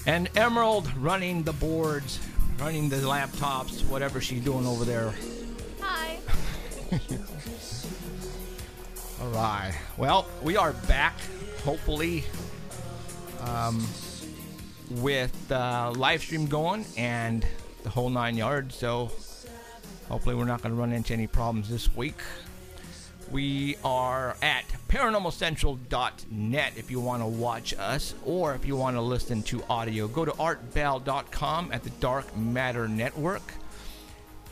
And Emerald running the boards, running the laptops, whatever she's doing over there. Hi. All right. Well, we are back, hopefully, with live stream going and the whole 9 yards. So hopefully we're not going to run into any problems this week. We are at paranormalcentral.net if you want to watch us, or if you want to listen to audio, go to artbell.com at the Dark Matter Network.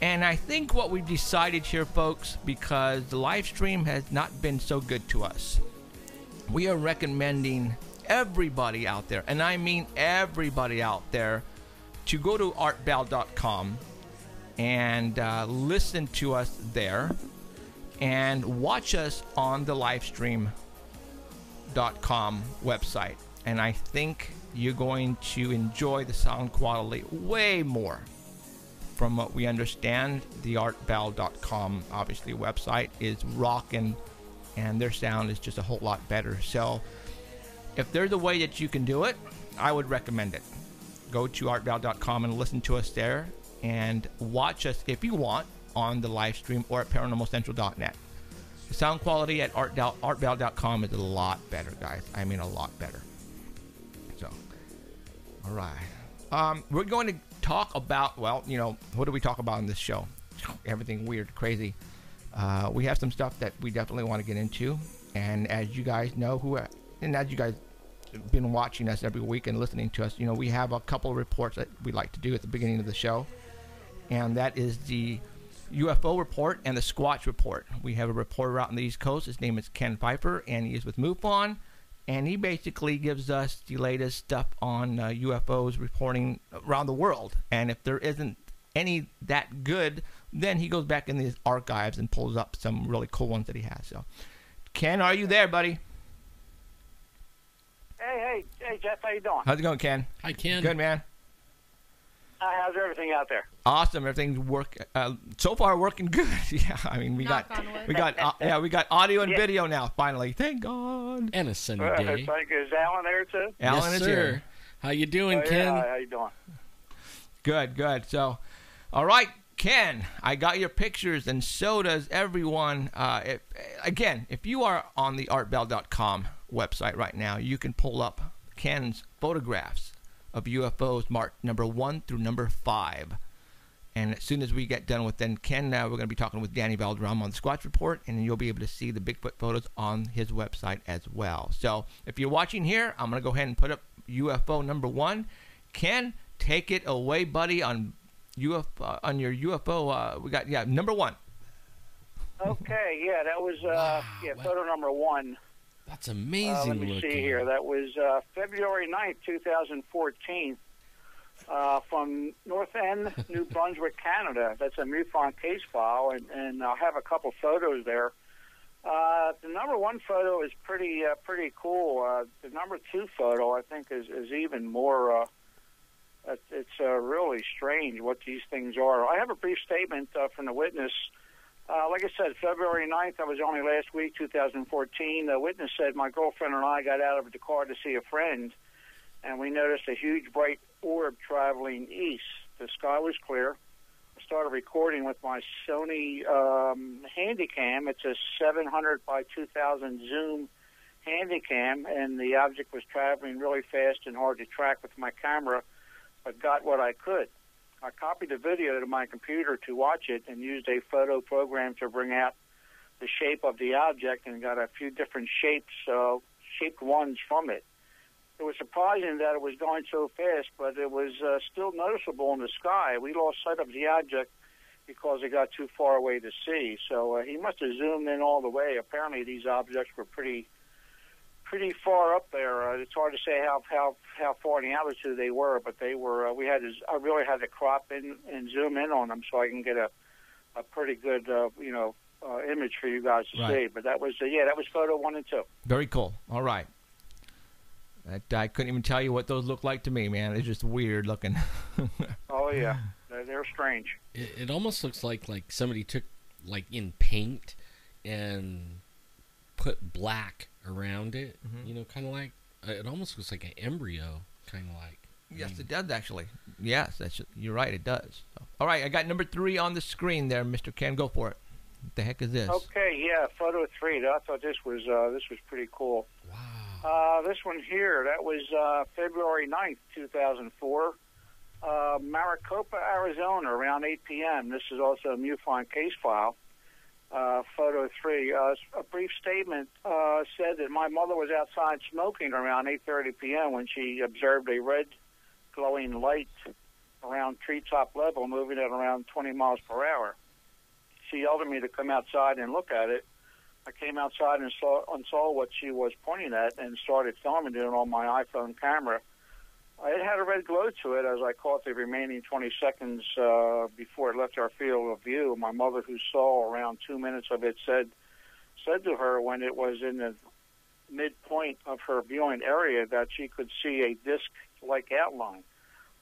And I think what we've decided here, folks, because the live stream has not been so good to us, we are recommending everybody out there, and I mean everybody out there, to go to artbell.com and listen to us there. And watch us on the livestream.com website. And I think you're going to enjoy the sound quality way more. From what we understand, the artbell.com, obviously, website is rocking, and their sound is just a whole lot better. So if there's a way that you can do it, I would recommend it. Go to artbell.com and listen to us there, and watch us if you want on the live stream or at paranormalcentral.net. The sound quality at artbell.com is a lot better, guys. I mean, a lot better. So, all right. We're going to talk about, well, you know, what do we talk about in this show? Everything weird, crazy. We have some stuff that we definitely want to get into. And as you guys know, as you guys have been watching us every week and listening to us, you know, we have a couple of reports that we like to do at the beginning of the show. And that is the UFO report and the Squatch report. We have a reporter out on the East Coast. His name is Ken Pfeiffer, and he is with MUFON, and he basically gives us the latest stuff on UFOs reporting around the world. And if there isn't any that good, then he goes back in his archives and pulls up some really cool ones that he has. So, Ken, are you there, buddy? Hey, Jeff, how you doing? How's it going, Ken? Hi, Ken. Good, man. How's everything out there? Awesome. Everything's so far working good. Yeah, I mean we got audio and video now. Finally, thank God. And a sunny day. Is Alan there too? Alan yes, is sir. here. How you doing, Ken? Yeah, how you doing? Good. So, all right, Ken, I got your pictures, and so does everyone. If you are on the artbell.com website right now, you can pull up Ken's photographs of UFOs marked number 1 through number 5. And as soon as we get done with then Ken, we're going to be talking with Danny Valderrama on the Squatch Report, and you'll be able to see the Bigfoot photos on his website as well. So if you're watching here, I'm going to go ahead and put up UFO number 1. Ken, take it away, buddy, on UFO, on your UFO. We got number 1. Okay, yeah, that was photo number 1. That's amazing let me looking. see here. That was February 9th, 2014, from North End, New Brunswick, Canada. That's a MUFON case file, and I'll have a couple photos there. The number 1 photo is pretty cool. The number 2 photo, I think, is even more. It's really strange what these things are. I have a brief statement from the witness. Like I said, February 9th, that was only last week, 2014. The witness said, my girlfriend and I got out of the car to see a friend, and we noticed a huge bright orb traveling east. The sky was clear. I started recording with my Sony Handycam. It's a 700 by 2000 zoom Handycam, and the object was traveling really fast and hard to track with my camera, but got what I could. I copied the video to my computer to watch it and used a photo program to bring out the shape of the object and got a few different shaped ones from it. It was surprising that it was going so fast, but it was still noticeable in the sky. We lost sight of the object because it got too far away to see. So he must have zoomed in all the way. Apparently these objects were pretty far up there. It's hard to say how far in the altitude they were, but they were. I really had to crop in and zoom in on them so I can get a pretty good image for you guys to see. But that was photo 1 and 2. Very cool. All right. I couldn't even tell you what those look like to me, man. It's just weird looking. Oh yeah, they're strange. It almost looks like somebody took in paint and put black around it. Mm-hmm. Kind of like it almost looks like an embryo, kind of like. Yes, it does actually. Yes, you're right. It does. So, all right, I got number 3 on the screen there, Mr. Ken. Go for it. What the heck is this? Okay, yeah, photo 3. I thought this was pretty cool. Wow. This one here, that was February 9th, 2004. Maricopa, Arizona, around 8 p.m. This is also a MUFON case file. Photo 3. A brief statement said that my mother was outside smoking around 8:30 p.m. when she observed a red glowing light around treetop level moving at around 20 miles per hour. She yelled at me to come outside and look at it. I came outside and saw what she was pointing at and started filming it on my iPhone camera. It had a red glow to it as I caught the remaining 20 seconds before it left our field of view. My mother, who saw around 2 minutes of it, said to her when it was in the midpoint of her viewing area that she could see a disc-like outline.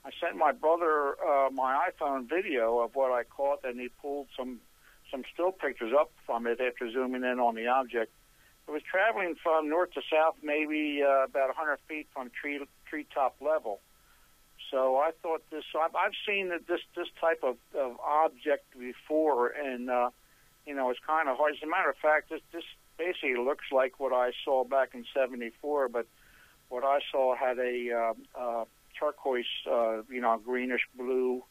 I sent my brother my iPhone video of what I caught, and he pulled some still pictures up from it after zooming in on the object. It was traveling from north to south, maybe about 100 feet from treetop level. So I thought this. I've seen this type of object before, and it's kind of hard. As a matter of fact, this basically looks like what I saw back in '74, but what I saw had a turquoise, greenish blue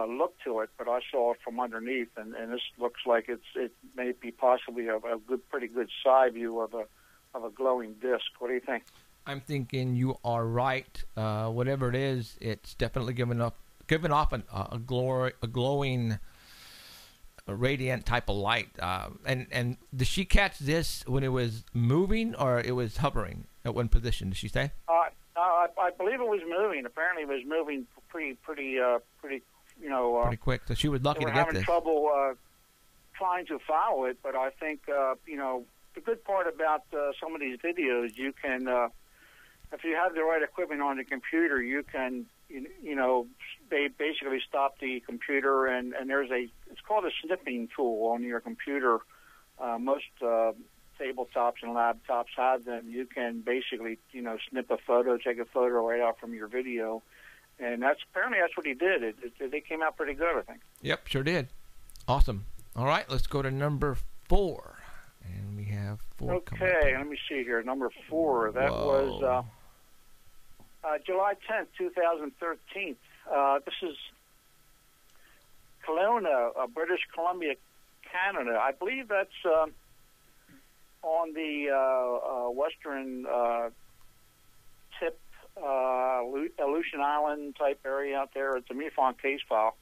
look to it, but I saw it from underneath, and this looks like it may be possibly a pretty good side view of a glowing disc. What do you think? I'm thinking you are right. Whatever it is, it's definitely giving off a glowing, radiant type of light. And did she catch this when it was moving or it was hovering at one position? Did she say? I believe it was moving. Apparently, it was moving pretty pretty quick. So she was lucky to get this. We're having trouble trying to follow it, but I think the good part about some of these videos, you can, if you have the right equipment on the computer, you can, they basically stop the computer, and it's called a snipping tool on your computer. Most tabletops and laptops have them. You can basically, snip a photo, take a photo right out from your video. And apparently that's what he did. They came out pretty good, I think. Yep, sure did. Awesome. All right, let's go to number 4. And we have 4 coming up. Okay, let me see here. Number 4. That was July 10th, 2013. This is Kelowna, British Columbia, Canada. I believe that's on the western tip, Aleutian Island type area out there. It's a MUFON case file.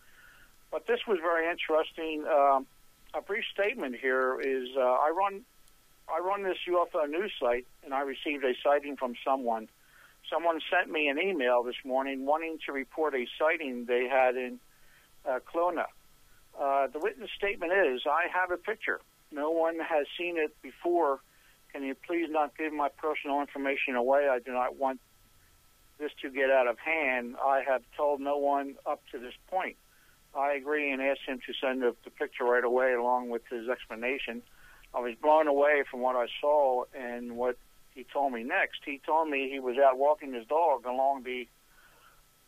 But this was very interesting. A brief statement here is I run this UFO news site, and I received a sighting from someone. Someone sent me an email this morning wanting to report a sighting they had in Kelowna. The witness statement is, I have a picture. No one has seen it before. Can you please not give my personal information away? I do not want this to get out of hand. I have told no one up to this point. I agree and asked him to send the picture right away along with his explanation. I was blown away from what I saw and what he told me next. He told me he was out walking his dog along the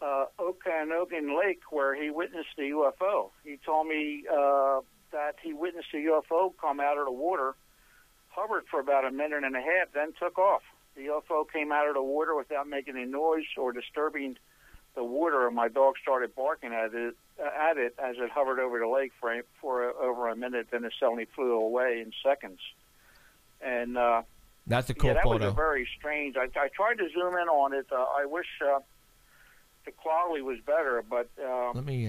Okanogan Lake where he witnessed the UFO. He told me that he witnessed the UFO come out of the water, hovered for about a minute and a half, then took off. The UFO came out of the water without making any noise or disturbing the water, and my dog started barking at it as it hovered over the lake for over a minute, then it suddenly flew away in seconds. And that's a cool that photo. Was a very strange. I tried to zoom in on it. I wish the quality was better, but let me.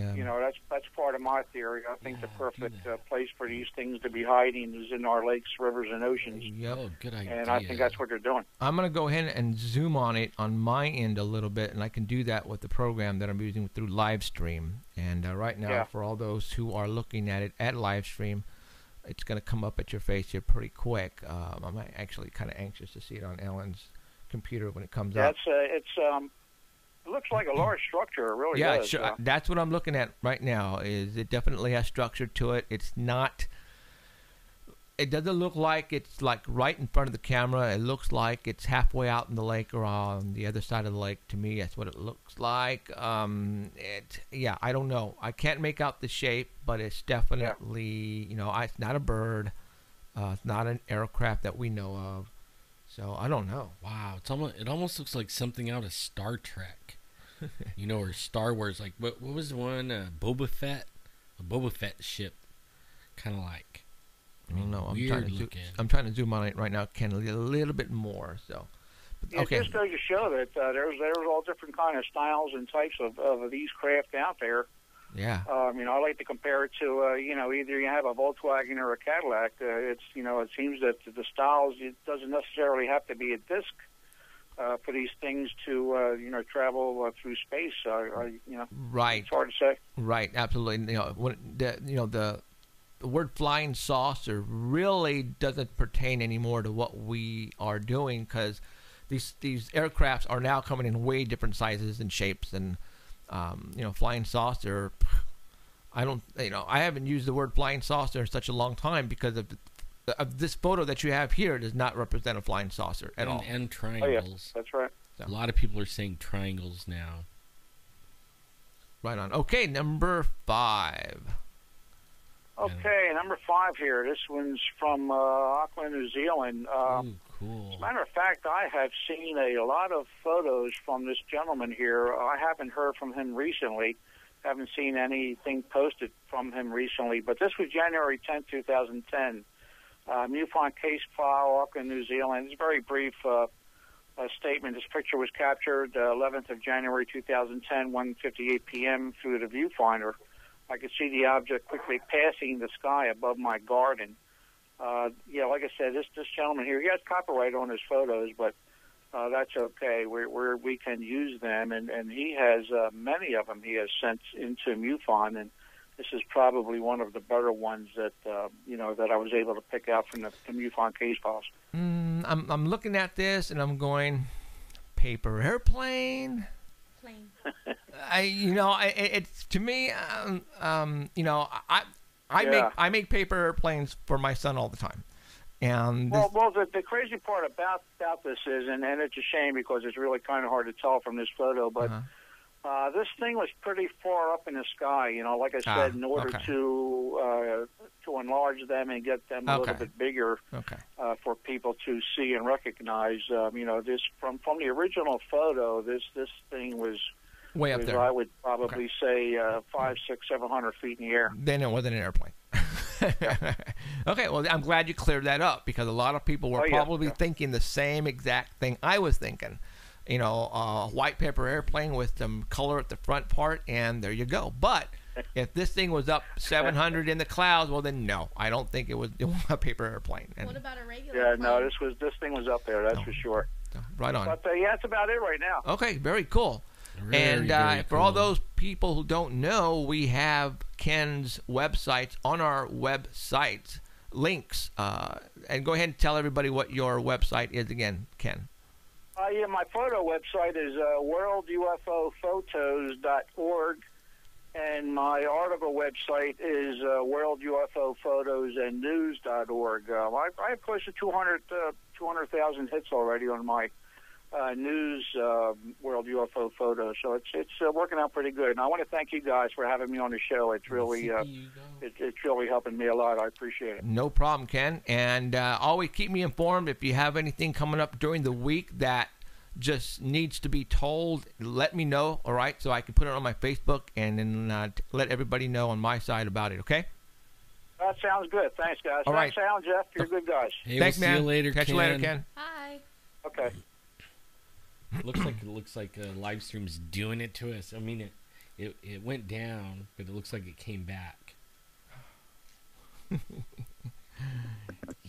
That's part of my theory. I think the perfect place for these things to be hiding is in our lakes, rivers, and oceans. Yep. Oh, good idea. And I think that's what they're doing. I'm going to go ahead and zoom on it on my end a little bit, and I can do that with the program that I'm using through Livestream. And right now, for all those who are looking at it at Livestream, it's going to come up at your face here pretty quick. I'm actually kind of anxious to see it on Ellen's computer when it comes up. It looks like a large structure. It really does. Yeah, sure. That's what I'm looking at right now. Is it definitely has structure to it? It's not It doesn't look like it's like right in front of the camera. It looks like it's halfway out in the lake or on the other side of the lake. To me, that's what it looks like. Yeah, I don't know. I can't make out the shape, but it's definitely, it's not a bird. It's not an aircraft that we know of. So I don't know. Wow, it almost looks like something out of Star Trek. Or Star Wars. Like what was the one? Boba Fett, a Boba Fett ship, kind of like. I don't know. I'm trying to zoom on it right now, Ken, a little bit more. So, okay. It just goes to show that there's all different kind of styles and types of these craft out there. Yeah. I like to compare it to either you have a Volkswagen or a Cadillac. It seems that the styles, it doesn't necessarily have to be a disc for these things to travel through space. Right. It's hard to say. Right. Absolutely. The word flying saucer really doesn't pertain anymore to what we are doing, because these aircrafts are now coming in way different sizes and shapes. And flying saucer, I haven't used the word flying saucer in such a long time because of this photo that you have here does not represent a flying saucer at all. And triangles. Oh, yeah, that's right. So. A lot of people are saying triangles now. Right on. Okay, number 5. Okay, number 5 here. This one's from Auckland, New Zealand. Cool. As a matter of fact, I have seen a lot of photos from this gentleman here. I haven't heard from him recently. Haven't seen anything posted from him recently. But this was January 10, 2010. MUFON case file, Auckland, New Zealand. It's a very brief statement. This picture was captured 11th of January 2010, 1:58 p.m. through the viewfinder. I could see the object quickly passing the sky above my garden. Like I said, this gentleman here, he has copyright on his photos, but that's okay. We can use them, and he has many of them he has sent into MUFON, and this is probably one of the better ones that that I was able to pick out from the MUFON case files. I'm looking at this and I'm going, paper airplane. It's to me. I make paper airplanes for my son all the time, and the crazy part about this is, and it's a shame because it's really kind of hard to tell from this photo, but this thing was pretty far up in the sky. Like I said, in order to enlarge them and get them a little bit bigger for people to see and recognize. This from the original photo, this thing was way up there. I would probably say 500, 600, 700 feet in the air. Then it wasn't an airplane. Okay, well, I'm glad you cleared that up because a lot of people were probably thinking the same exact thing I was thinking. A white paper airplane with some color at the front part, and there you go. But if this thing was up 700 in the clouds, well, then no, I don't think it was a paper airplane. And what about a regular plane? No, this thing was up there, that's for sure. Right on. But that's about it right now. Okay, very cool. Very for all those people who don't know, we have Ken's websites on our website links. And go ahead and tell everybody what your website is again, Ken. My photo website is worldufophotos.org, and my article website is worldufophotosannews.org. I have close to 200,000 hits already on my news World UFO Photos, so it's working out pretty good. And I want to thank you guys for having me on the show. It's really it's really helping me a lot. I appreciate it. No problem, Ken. And always keep me informed if you have anything coming up during the week that just needs to be told. Let me know, all right, so I can put it on my Facebook and then let everybody know on my side about it. Okay. That sounds good. Thanks, guys. All right. Sound, Jeff. You're good guys. Hey, thanks, we'll man. See you later, Catch Ken. you later, Ken. Hi. Okay. looks like live stream's doing it to us. I mean, it went down, but it looks like it came back.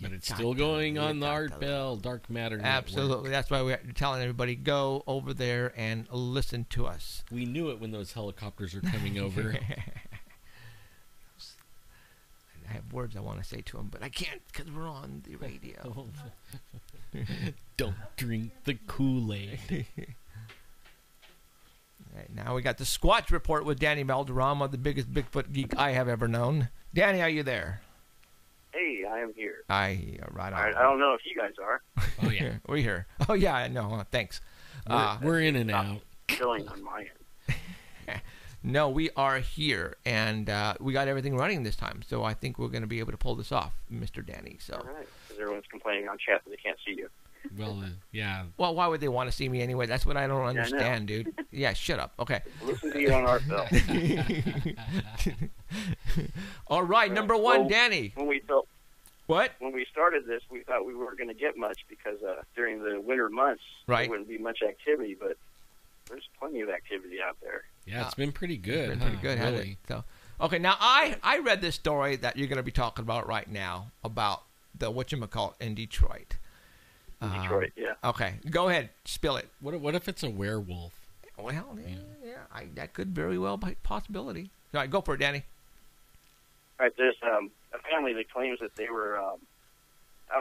But it's still going on the Art Bell Dark Matter Network. Absolutely. That's why we're telling everybody, go over there and listen to us. We knew it when those helicopters are coming over. I have words I want to say to them, but I can't because we're on the radio. Don't drink the Kool-Aid. All right, now we got the Squatch Report with Danny Valderrama, the biggest Bigfoot geek I have ever known. Danny, are you there? Hey, I am here. Right on. All right, I don't know if you guys are. Oh yeah, we're here. Oh yeah, no, thanks. We're in and out. Showing on my end. No, we are here, and we got everything running this time, so I think we're going to be able to pull this off, Mr. Danny. So. All right, because everyone's complaining on chat that they can't see you. Well, yeah. Well, why would they want to see me anyway? That's what I don't understand, dude. Yeah, shut up. Okay. Listen to you on our film. All right, number one, well, Danny. When we felt What? When we started this, we thought we weren't going to get much because during the winter months, there wouldn't be much activity, but there's plenty of activity out there. Yeah, it's been pretty good. It's been pretty good, hasn't it? So, okay, now I read this story that you're going to be talking about right now about the whatchamacallit in Detroit. Detroit, yeah. Okay, go ahead, spill it. What if it's a werewolf? Well, yeah, that could very well be a possibility. All right, go for it, Danny. All right, there's a family that claims that they were out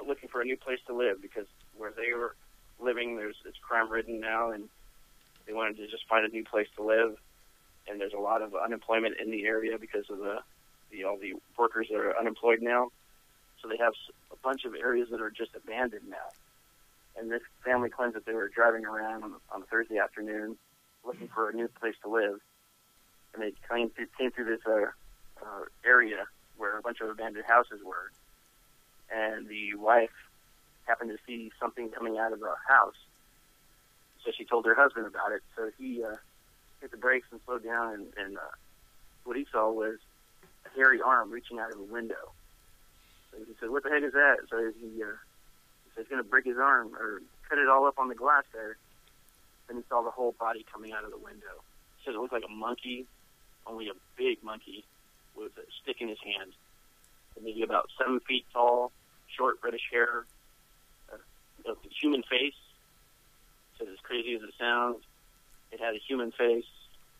looking for a new place to live because where they were living, it's crime-ridden now, and they wanted to just find a new place to live. And there's a lot of unemployment in the area because of all the workers that are unemployed now. So they have a bunch of areas that are just abandoned now. And this family claims that they were driving around on a Thursday afternoon looking for a new place to live. And they came through this area where a bunch of abandoned houses were. And the wife happened to see something coming out of the house. So she told her husband about it. So he hit the brakes and slowed down. And what he saw was a hairy arm reaching out of a window. So he said, "What the heck is that?" So he said he's going to break his arm or cut it all up on the glass there. Then he saw the whole body coming out of the window. He said it looked like a monkey, only a big monkey with a stick in his hand. Maybe about 7 feet tall, short reddish hair, a human face. He said as crazy as it sounds, it had a human face,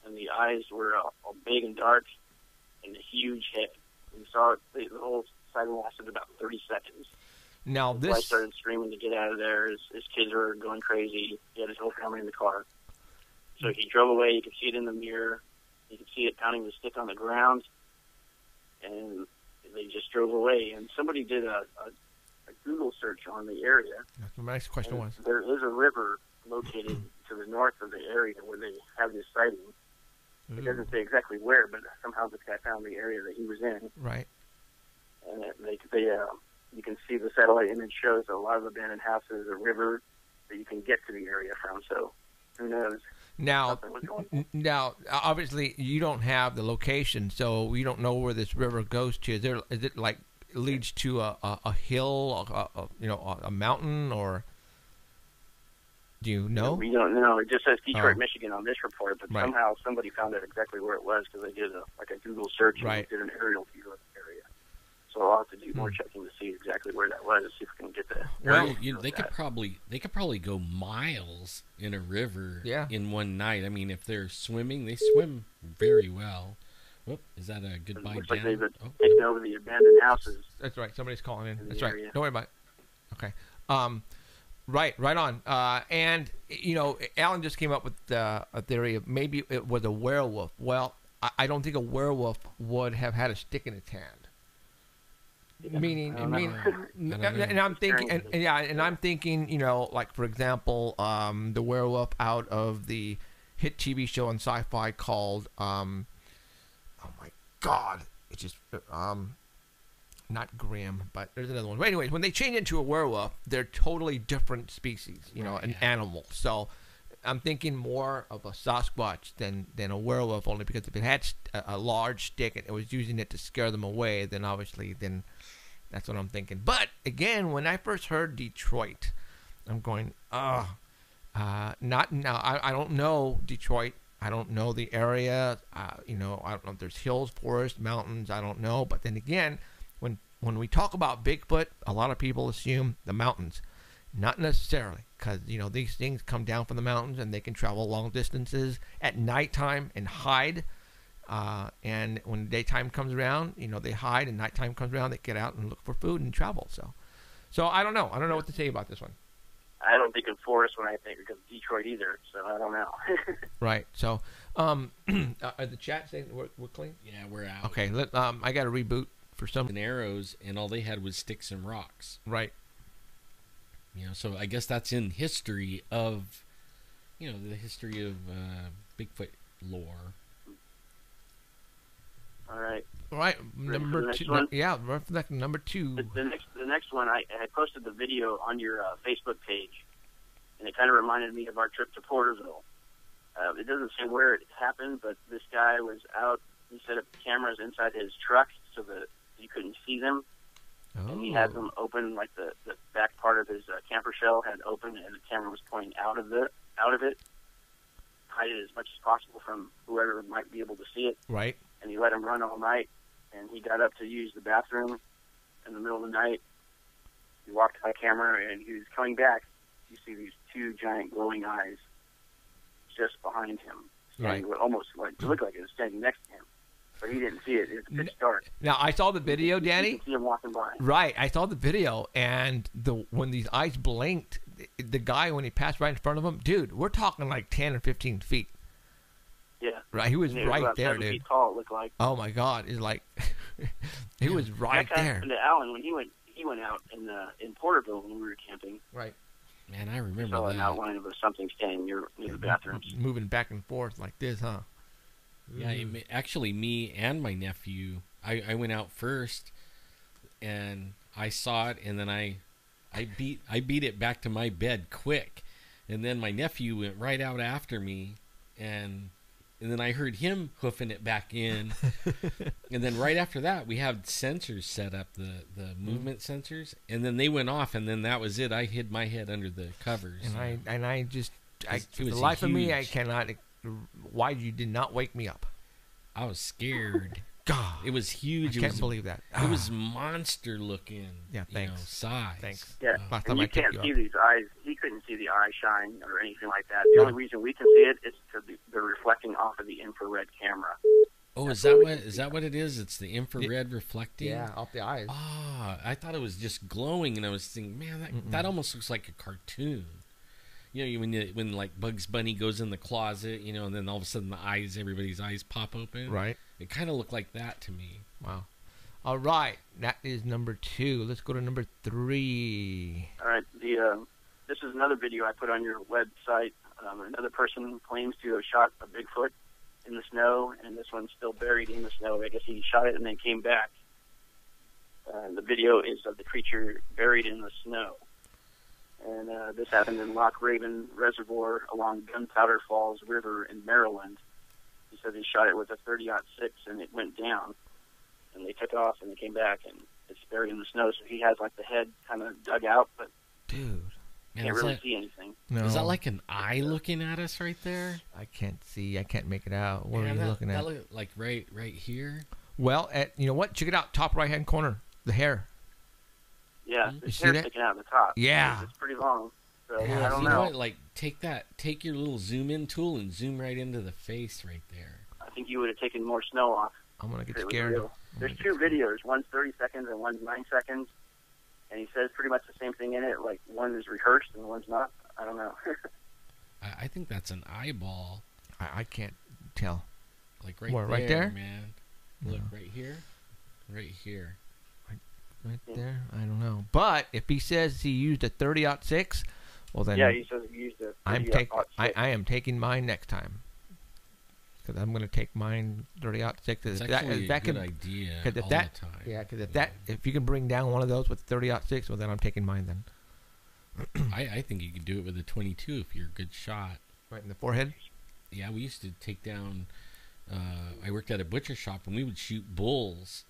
and the eyes were all big and dark, and a huge head. And he saw it, the whole sight lasted about 30 seconds. Now His wife started screaming to get out of there. His kids were going crazy. He had his whole family in the car. So he drove away. You could see it in the mirror. You could see it pounding the stick on the ground. And they just drove away. And somebody did a Google search on the area. That's what my next question was. There is a river located to the north of the area where they have this sighting. It doesn't say exactly where, but somehow this guy found the area that he was in. Right. And you can see the satellite image shows a lot of abandoned houses, a river that you can get to the area from. So who knows? Now, obviously, you don't have the location, so we don't know where this river goes to. Is it like leads to a hill, a mountain, or do you know? We don't know. It just says Detroit, Michigan on this report, but right. Somehow somebody found out exactly where it was because they did a Google search and did an aerial view of the area. So I'll have to do more checking to see exactly where that was, see if we can get that. Well, they could probably go miles in a river in one night. I mean, if they're swimming, they swim very well. Whoop, is that a goodbye? It looks like they've taken over the abandoned houses. That's right. Somebody's calling in. That's area. Right. Don't worry about it. Okay. Right on. And Alan just came up with a theory of maybe it was a werewolf. Well, I don't think a werewolf would have had a stick in its hand. Meaning, and I'm thinking, like for example, the werewolf out of the hit TV show on Sci-Fi called, oh my God, it's just not Grimm, but there's another one. But anyways, when they change into a werewolf, they're totally different species, an animal. So I'm thinking more of a Sasquatch than a werewolf, only because if it had a large stick and it was using it to scare them away, then obviously that's what I'm thinking. But again, when I first heard Detroit, I'm going, not now. I don't know Detroit. I don't know the area. I don't know if there's hills, forests, mountains. I don't know. But then again, when we talk about Bigfoot, a lot of people assume the mountains. Not necessarily, because these things come down from the mountains and they can travel long distances at nighttime and hide. And when daytime comes around, they hide, and nighttime comes around, they get out and look for food and travel. So I don't know. I don't know what to say about this one. I don't think of forest when I think of Detroit either, so I don't know. Right. So, are the chat saying we're clean? Yeah, we're out. Okay. I got to reboot for some. And arrows, and all they had was sticks and rocks. Right. You know, so I guess that's in history of, you know, the history of Bigfoot lore. All right. All right, Ready for number the next two. one? Yeah, number two. The next one, I posted the video on your Facebook page, and it kind of reminded me of our trip to Porterville. It doesn't say where it happened, but this guy was out. He set up cameras inside his truck so that you couldn't see them. Oh. And he had them open, like the back part of his camper shell had open, and the camera was pointing out of it, hide it as much as possible from whoever might be able to see it. Right. And he let him run all night, and he got up to use the bathroom in the middle of the night. He walked by camera, and he was coming back. You see these two giant glowing eyes just behind him, standing almost like it looked like it was standing next to him, but he didn't see it. It was pitch dark. Now I saw the video, Danny. You can see him walking by. Right, I saw the video, and when these eyes blinked, the guy, when he passed right in front of him, dude, we're talking like 10 or 15 feet. Yeah. Right, he was And it right about there, 7 dude. feet tall, it looked like. Oh my God, it's like he was right that there. happened to Alan when he went out in Porterville when we were camping. Right. Man, I remember Saw that. an outline of something standing near the bathrooms. Moving back and forth like this, huh? Yeah, actually, me and my nephew, I went out first, and I saw it, and then I beat it back to my bed quick, and then my nephew went right out after me, and then I heard him hoofing it back in, and then right after that we had sensors set up, the movement sensors, and then they went off, and then that was it. I hid my head under the covers, And I just, for the was life of me, huge. I cannot. Why you did not wake me up? I was scared. God, It was huge. I can't believe that. It was monster looking. Yeah, thanks. You know, size. Thanks. Yeah, Last and time you I took can't you see up. these eyes. He couldn't see the eye shine or anything like that. The only reason we can see it is because they're reflecting off of the infrared camera. Oh, is that what it is? It's the infrared reflecting. Yeah, off the eyes. Ah, I thought it was just glowing, and I was thinking, man, that almost looks like a cartoon. You know, when like Bugs Bunny goes in the closet, you know, and then all of a sudden everybody's eyes pop open. Right. It kind of looked like that to me. Wow. All right, that is number 2. Let's go to number 3. All right, this is another video I put on your website. Another person claims to have shot a Bigfoot in the snow, and this one's still buried in the snow. I guess he shot it and then came back. The video is of the creature buried in the snow. And this happened in Loch Raven Reservoir along Gunpowder Falls River in Maryland. He said he shot it with a 30-06 and it went down. And they took off and they came back and it's buried in the snow. So he has like the head kind of dug out, but Dude. Man, can't really see anything. No. Is that like an eye looking at us right there? I can't see. I can't make it out. What Man, are you looking at? That look like right here. Well, you know what? Check it out. Top right-hand corner. The hair. Yeah, You his see hair's that? sticking out of the top. Yeah. It's pretty long. So Yeah, I don't you know. know what? Like take your little zoom in tool and zoom right into the face right there. I think you would have taken more snow off. I'm going to if get it was scared. real. There's 2 videos. One's 30 seconds and one's 9 seconds. And he says pretty much the same thing in it. Like one is rehearsed and one's not. I don't know. I think that's an eyeball. I can't tell. Like right Where, there, right there? man. Look, right here. Right here. Right there? I don't know. But if he says he used a 30-06, well then Yeah, he says he used a I am taking mine next time. Because I'm going to take mine 30-06. It's actually a good idea all the time. Yeah, because if you can bring down one of those with 30-06, well then I'm taking mine then. I think you could do it with a 22 if you're a good shot. Right in the forehead? Yeah, we used to take down. I worked at a butcher shop, and we would shoot bulls,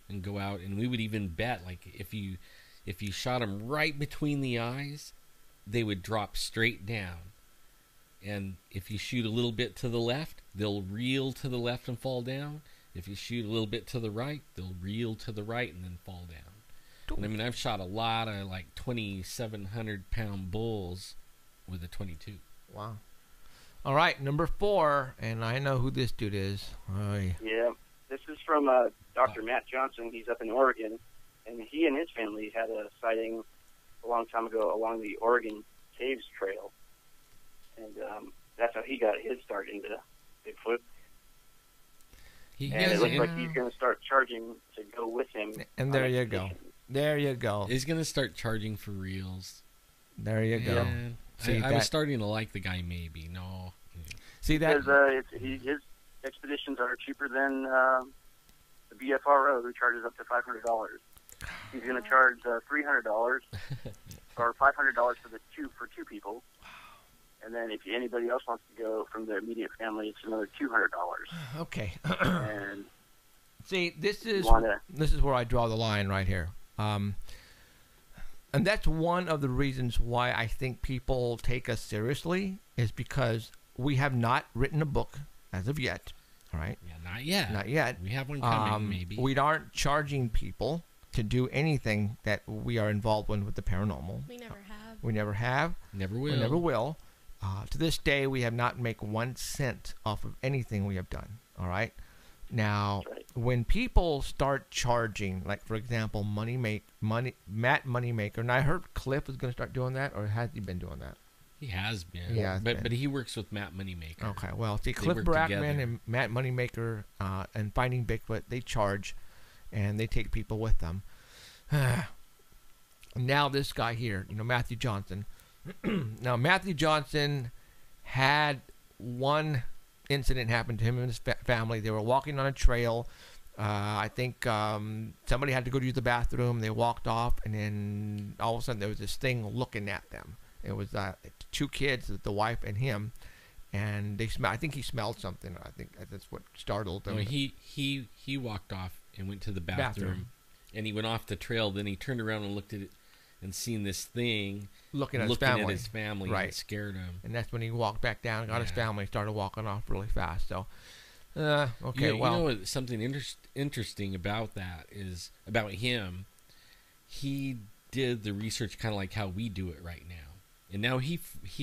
and go out, and we would even bet like if you shot them right between the eyes, they would drop straight down, and if you shoot a little bit to the left, they'll reel to the left and fall down. If you shoot a little bit to the right, they'll reel to the right and then fall down. And I mean, I've shot a lot of like 2,700-pound bulls with a 22. Wow. All right, number 4, and I know who this dude is. Yeah, this is from Dr. Matt Johnson. He's up in Oregon, and he and his family had a sighting a long time ago along the Oregon Caves Trail, and that's how he got his start into Bigfoot. He And it looks like he's going to start charging to go with him. And there you go. There you go. He's going to start charging for reals. There you go. Yeah. See, I was starting to like the guy, maybe. No. See that? Because his expeditions are cheaper than the BFRO, who charges up to $500. He's going to charge $300 or $500 for two people. And then if anybody else wants to go from the immediate family, it's another $200. Okay. And see, this is where I draw the line right here. And that's one of the reasons why I think people take us seriously, is because we have not written a book as of yet. All right? Yeah, not yet. Not yet. We have one coming, maybe. We aren't charging people to do anything that we are involved with the paranormal. We never have. We never have. Never will. We never will. To this day, we have not made 1 cent off of anything we have done. All right? Now, when people start charging, like, for example, Matt Moneymaker, and I heard Cliff is going to start doing that, or has he been doing that? He has been. Yeah, but he works with Matt Moneymaker. Okay, well, see, Cliff Brackman and Matt Moneymaker and Finding Bigfoot, they charge, and they take people with them. Now this guy here, Matthew Johnson. Now, Matthew Johnson had one incident happen to him and his family. They were walking on a trail. I think somebody had to go to use the bathroom. They walked off, and then all of a sudden there was this thing looking at them. It was 2 kids, the wife and him, and they I think he smelled something. I think that's what startled them. No, he walked off and went to the bathroom, and he went off the trail. Then he turned around and looked at it, and seen this thing looking at his family, right? And it scared him, and that's when he walked back down and got his family, and started walking off really fast. So, okay, you know something interesting about that is about him. He did the research kind of like how we do it right now, and now he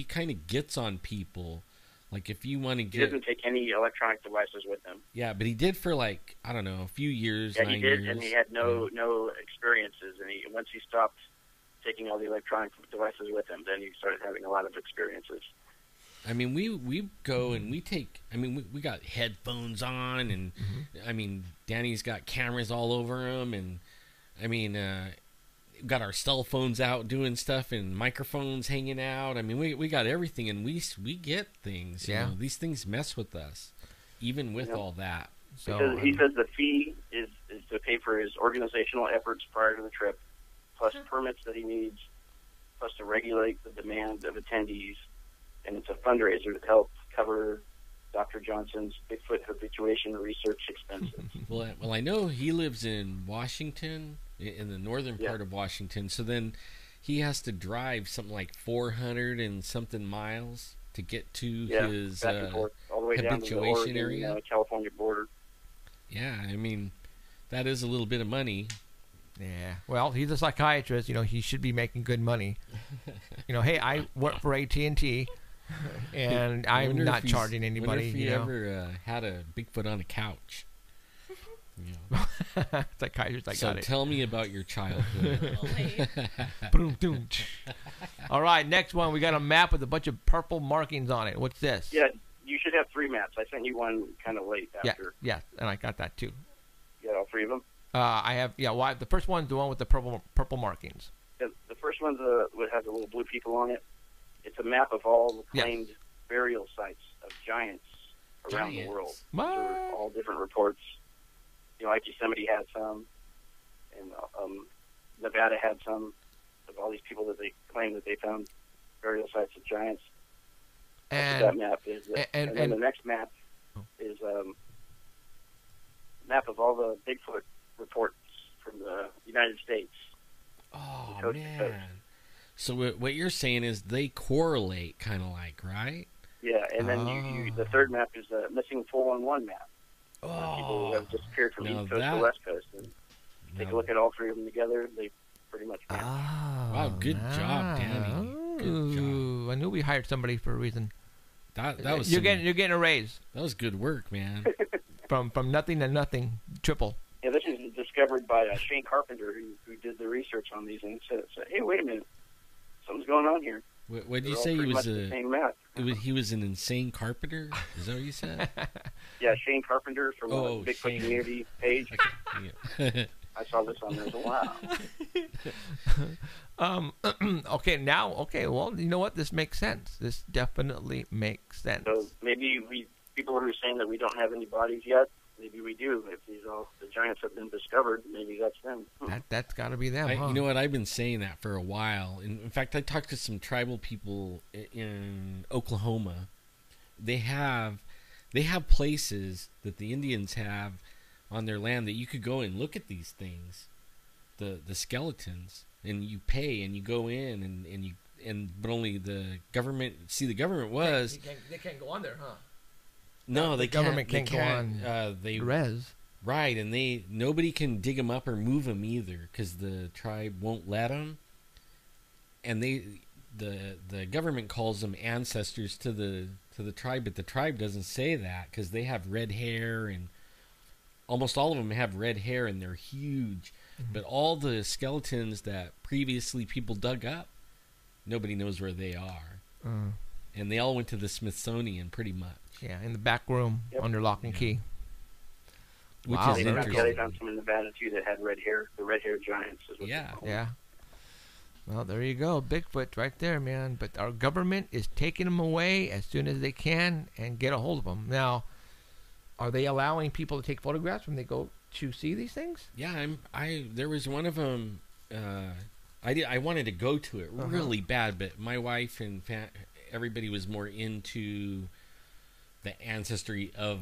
kind of gets on people. Like, if you want to get... He doesn't take any electronic devices with him. Yeah, but he did for, like, I don't know, a few years, Yeah, 9 he did, years. and he had no experiences. And once he stopped taking all the electronic devices with him, then he started having a lot of experiences. I mean, we go and we take... I mean, we got headphones on, and, I mean, Danny's got cameras all over him, and, I mean... got our cell phones out doing stuff and microphones hanging out. I mean, we got everything, and we get things. Yeah. These things mess with us, even with all that. So because he says the fee is to pay for his organizational efforts prior to the trip, plus permits that he needs, plus to regulate the demand of attendees, and it's a fundraiser to help cover Dr. Johnson's Bigfoot habituation research expenses. Well, I know he lives in Washington, in the northern part of Washington. So then he has to drive something like 400 and something miles to get to his back and forth, all the way down to the Oregon, area, California border. Yeah, I mean, that is a little bit of money. Yeah. Well, he's a psychiatrist. He should be making good money. Hey, I work for AT&T. And I'm not charging anybody. If he ever had a Bigfoot on a couch. Psychiatrist, I got it. So tell me about your childhood. All right, next one. We got a map with a bunch of purple markings on it. What's this? Yeah, you should have 3 maps. I sent you one kind of late after. Yeah, and I got that too. You got all 3 of them? I have. Yeah, well, the first one's the one with the purple markings. Yeah, the first one's has the little blue people on it. It's a map of all the claimed burial sites of giants around the world. What? There are all different reports. Like Yosemite had some, and Nevada had some of all these people that they claim that they found burial sites of giants. And that map is. And then the next map is a map of all the Bigfoot reports from the United States. Oh, man. So what you're saying is they correlate, kind of like, right? Yeah, and then the third map is a missing 411 map. People who have disappeared from East Coast to West Coast. And take a look at all 3 of them together. They pretty much match. Wow, good job, Danny. Good job. I knew we hired somebody for a reason. That was you're getting a raise. That was good work, man. from nothing to nothing, triple. Yeah, this is discovered by Shane Carpenter, who did the research on these, and said, "Hey, wait a minute, something's going on here." What did you say? He was the same map. He was an insane carpenter. Is that what you said? Yeah, Shane Carpenter from the Bigfoot Shane. community page. Yeah. I saw this on there. Wow. Okay, well, you know what? This makes sense. This definitely makes sense. So maybe people who are saying that we don't have any bodies yet, maybe we do. If the giants have been discovered, maybe that's them. That's got to be them, huh? You know what? I've been saying that for a while. In fact, I talked to some tribal people in Oklahoma. They have places that the Indians have on their land that you could go and look at these things, the skeletons, and you pay and you go in but only the government. See, the government was they can't go on there, huh? No, the government can't go on. They res. Right, and nobody can dig them up or move them either because the tribe won't let them. And the government calls them ancestors to the tribe, but the tribe doesn't say that because they have red hair, and almost all of them have red hair, and they're huge. Mm-hmm. But all the skeletons that previously people dug up, nobody knows where they are. And they all went to the Smithsonian pretty much. Yeah, in the back room under lock and key. Which Wow, is interesting. Yeah, they found some in Nevada too that had red hair. The red hair giants. Is what they're called. Yeah. Well, there you go, Bigfoot right there, man. But our government is taking them away as soon as they can and get a hold of them. Now, are they allowing people to take photographs when they go to see these things? Yeah, there was one of them. I wanted to go to it really bad, but my wife and everybody was more into the ancestry of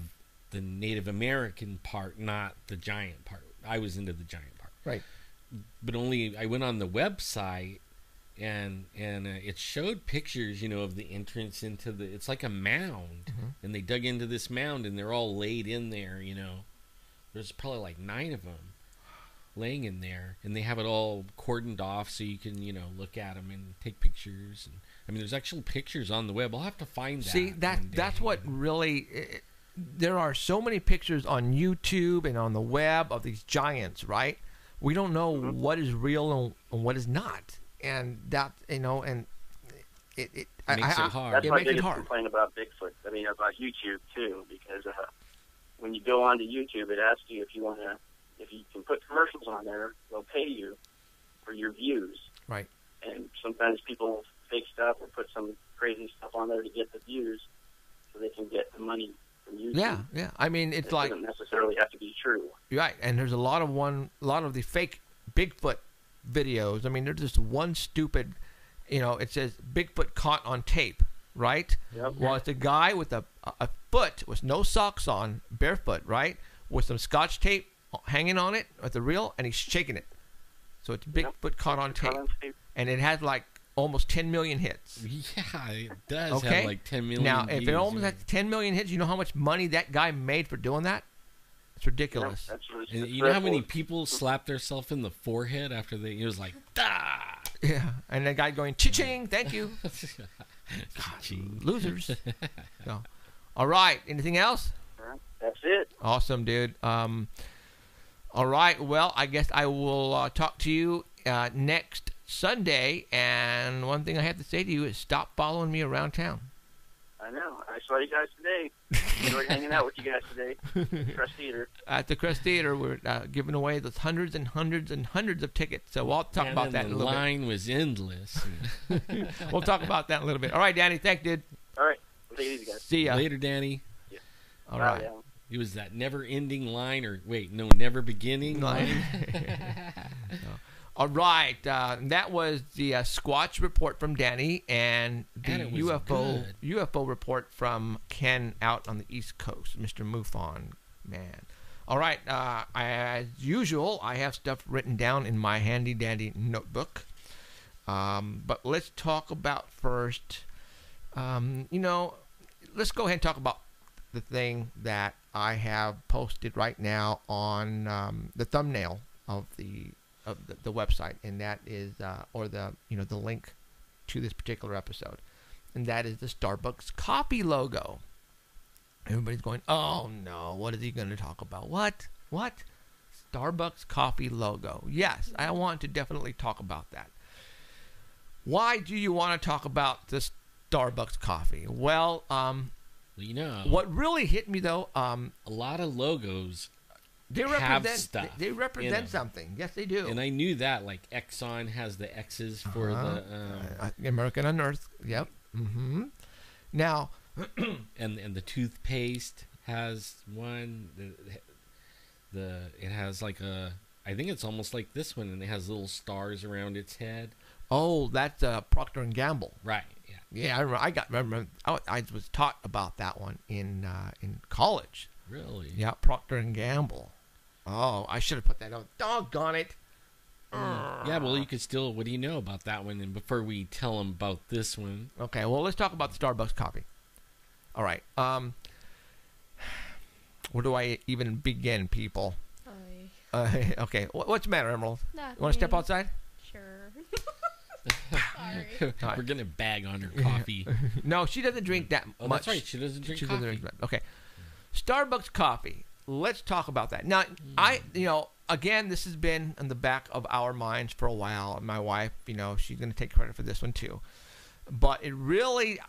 the Native American part, not the giant part. I was into the giant part. Right. But I went on the website and it showed pictures, of the entrance into it's like a mound, and they dug into this mound and they're all laid in there, There's probably like 9 of them laying in there, and they have it all cordoned off so you can, look at them and take pictures. And I mean, there's actual pictures on the web. I'll have to find that. See, that's what really. There are so many pictures on YouTube and on the web of these giants, right? We don't know what is real and what is not, and that and it makes it hard. That's it my makes it biggest hard. complaint about Bigfoot. I mean, about YouTube too, because when you go onto YouTube, it asks you if you can put commercials on there, they'll pay you for your views. Right. And sometimes people fake stuff or put some crazy stuff on there to get the views, so they can get the money from YouTube. Yeah. I mean, it doesn't necessarily have to be true. Right, and there's a lot of the fake Bigfoot videos. I mean, there's just one stupid, it says Bigfoot caught on tape, right? Yep. Well, it's a guy with a foot with no socks on, barefoot, right, with some Scotch tape hanging on it with the reel, and he's shaking it. So it's Bigfoot caught on tape, and it has like almost 10 million hits. Yeah, it does have like 10 million Now, views, if it almost has 10 million hits, you know how much money that guy made for doing that? It's ridiculous. And you know how many people slap themselves in the forehead after it was like, ah! Yeah, and the guy going, cha-ching, thank you. Losers. So, all right, anything else? That's it. Awesome, dude. All right, well, I guess I will talk to you next Sunday, and one thing I have to say to you is stop following me around town. I know. I saw you guys today. Enjoyed hanging out with you guys today. Crest Theater. At the Crest Theater, we're giving away those hundreds and hundreds and hundreds of tickets. So we'll talk about that in a little bit. The line was endless. We'll talk about that in a little bit. All right, Danny. Thanks, dude. All right. Take it easy, guys. See ya. Later, Danny. Yeah. All right. It was that never-ending line, or wait, no, never-beginning line. No. All right, that was the Squatch report from Danny and the UFO report from Ken out on the East Coast, Mr. MUFON man. All right, as usual, I have stuff written down in my handy-dandy notebook. But let's talk about first, let's go ahead and talk about the thing that I have posted right now on the thumbnail of the website, and that is the link to this particular episode, and that is the Starbucks coffee logo. Everybody's going, oh no, what is he going to talk about? What Starbucks coffee logo? Yes, I want to definitely talk about that. Why do you want to talk about this Starbucks coffee. Well, You know, what really hit me though, a lot of logos they have represent stuff. they represent in 'em. something. Yes, they do. And I knew that, like Exxon has the X's for the American Unearthed. Yep. Mm-hmm. Now, and the toothpaste has one. It has like a, I think it's almost like this one, and it has little stars around its head. oh, that's Procter and Gamble. Right. Yeah. Yeah, I remember. I was taught about that one in college. Really. Yeah, Procter and Gamble. Oh, I should have put that out. Doggone it. Yeah, well, you could still. What do you know about that one? And before we tell them about this one, Okay, well, let's talk about the Starbucks coffee. All right. Where do I even begin, people? Okay, what's the matter, Emerald? Nothing. You want to step outside? Sure. Sorry. we're gonna bag on her coffee. No, she doesn't drink that Oh, much. that's right. She doesn't drink She coffee. doesn't drink that. Okay. Starbucks coffee. Let's talk about that. Now, again, this has been in the back of our minds for a while. My wife, she's going to take credit for this one too. But I really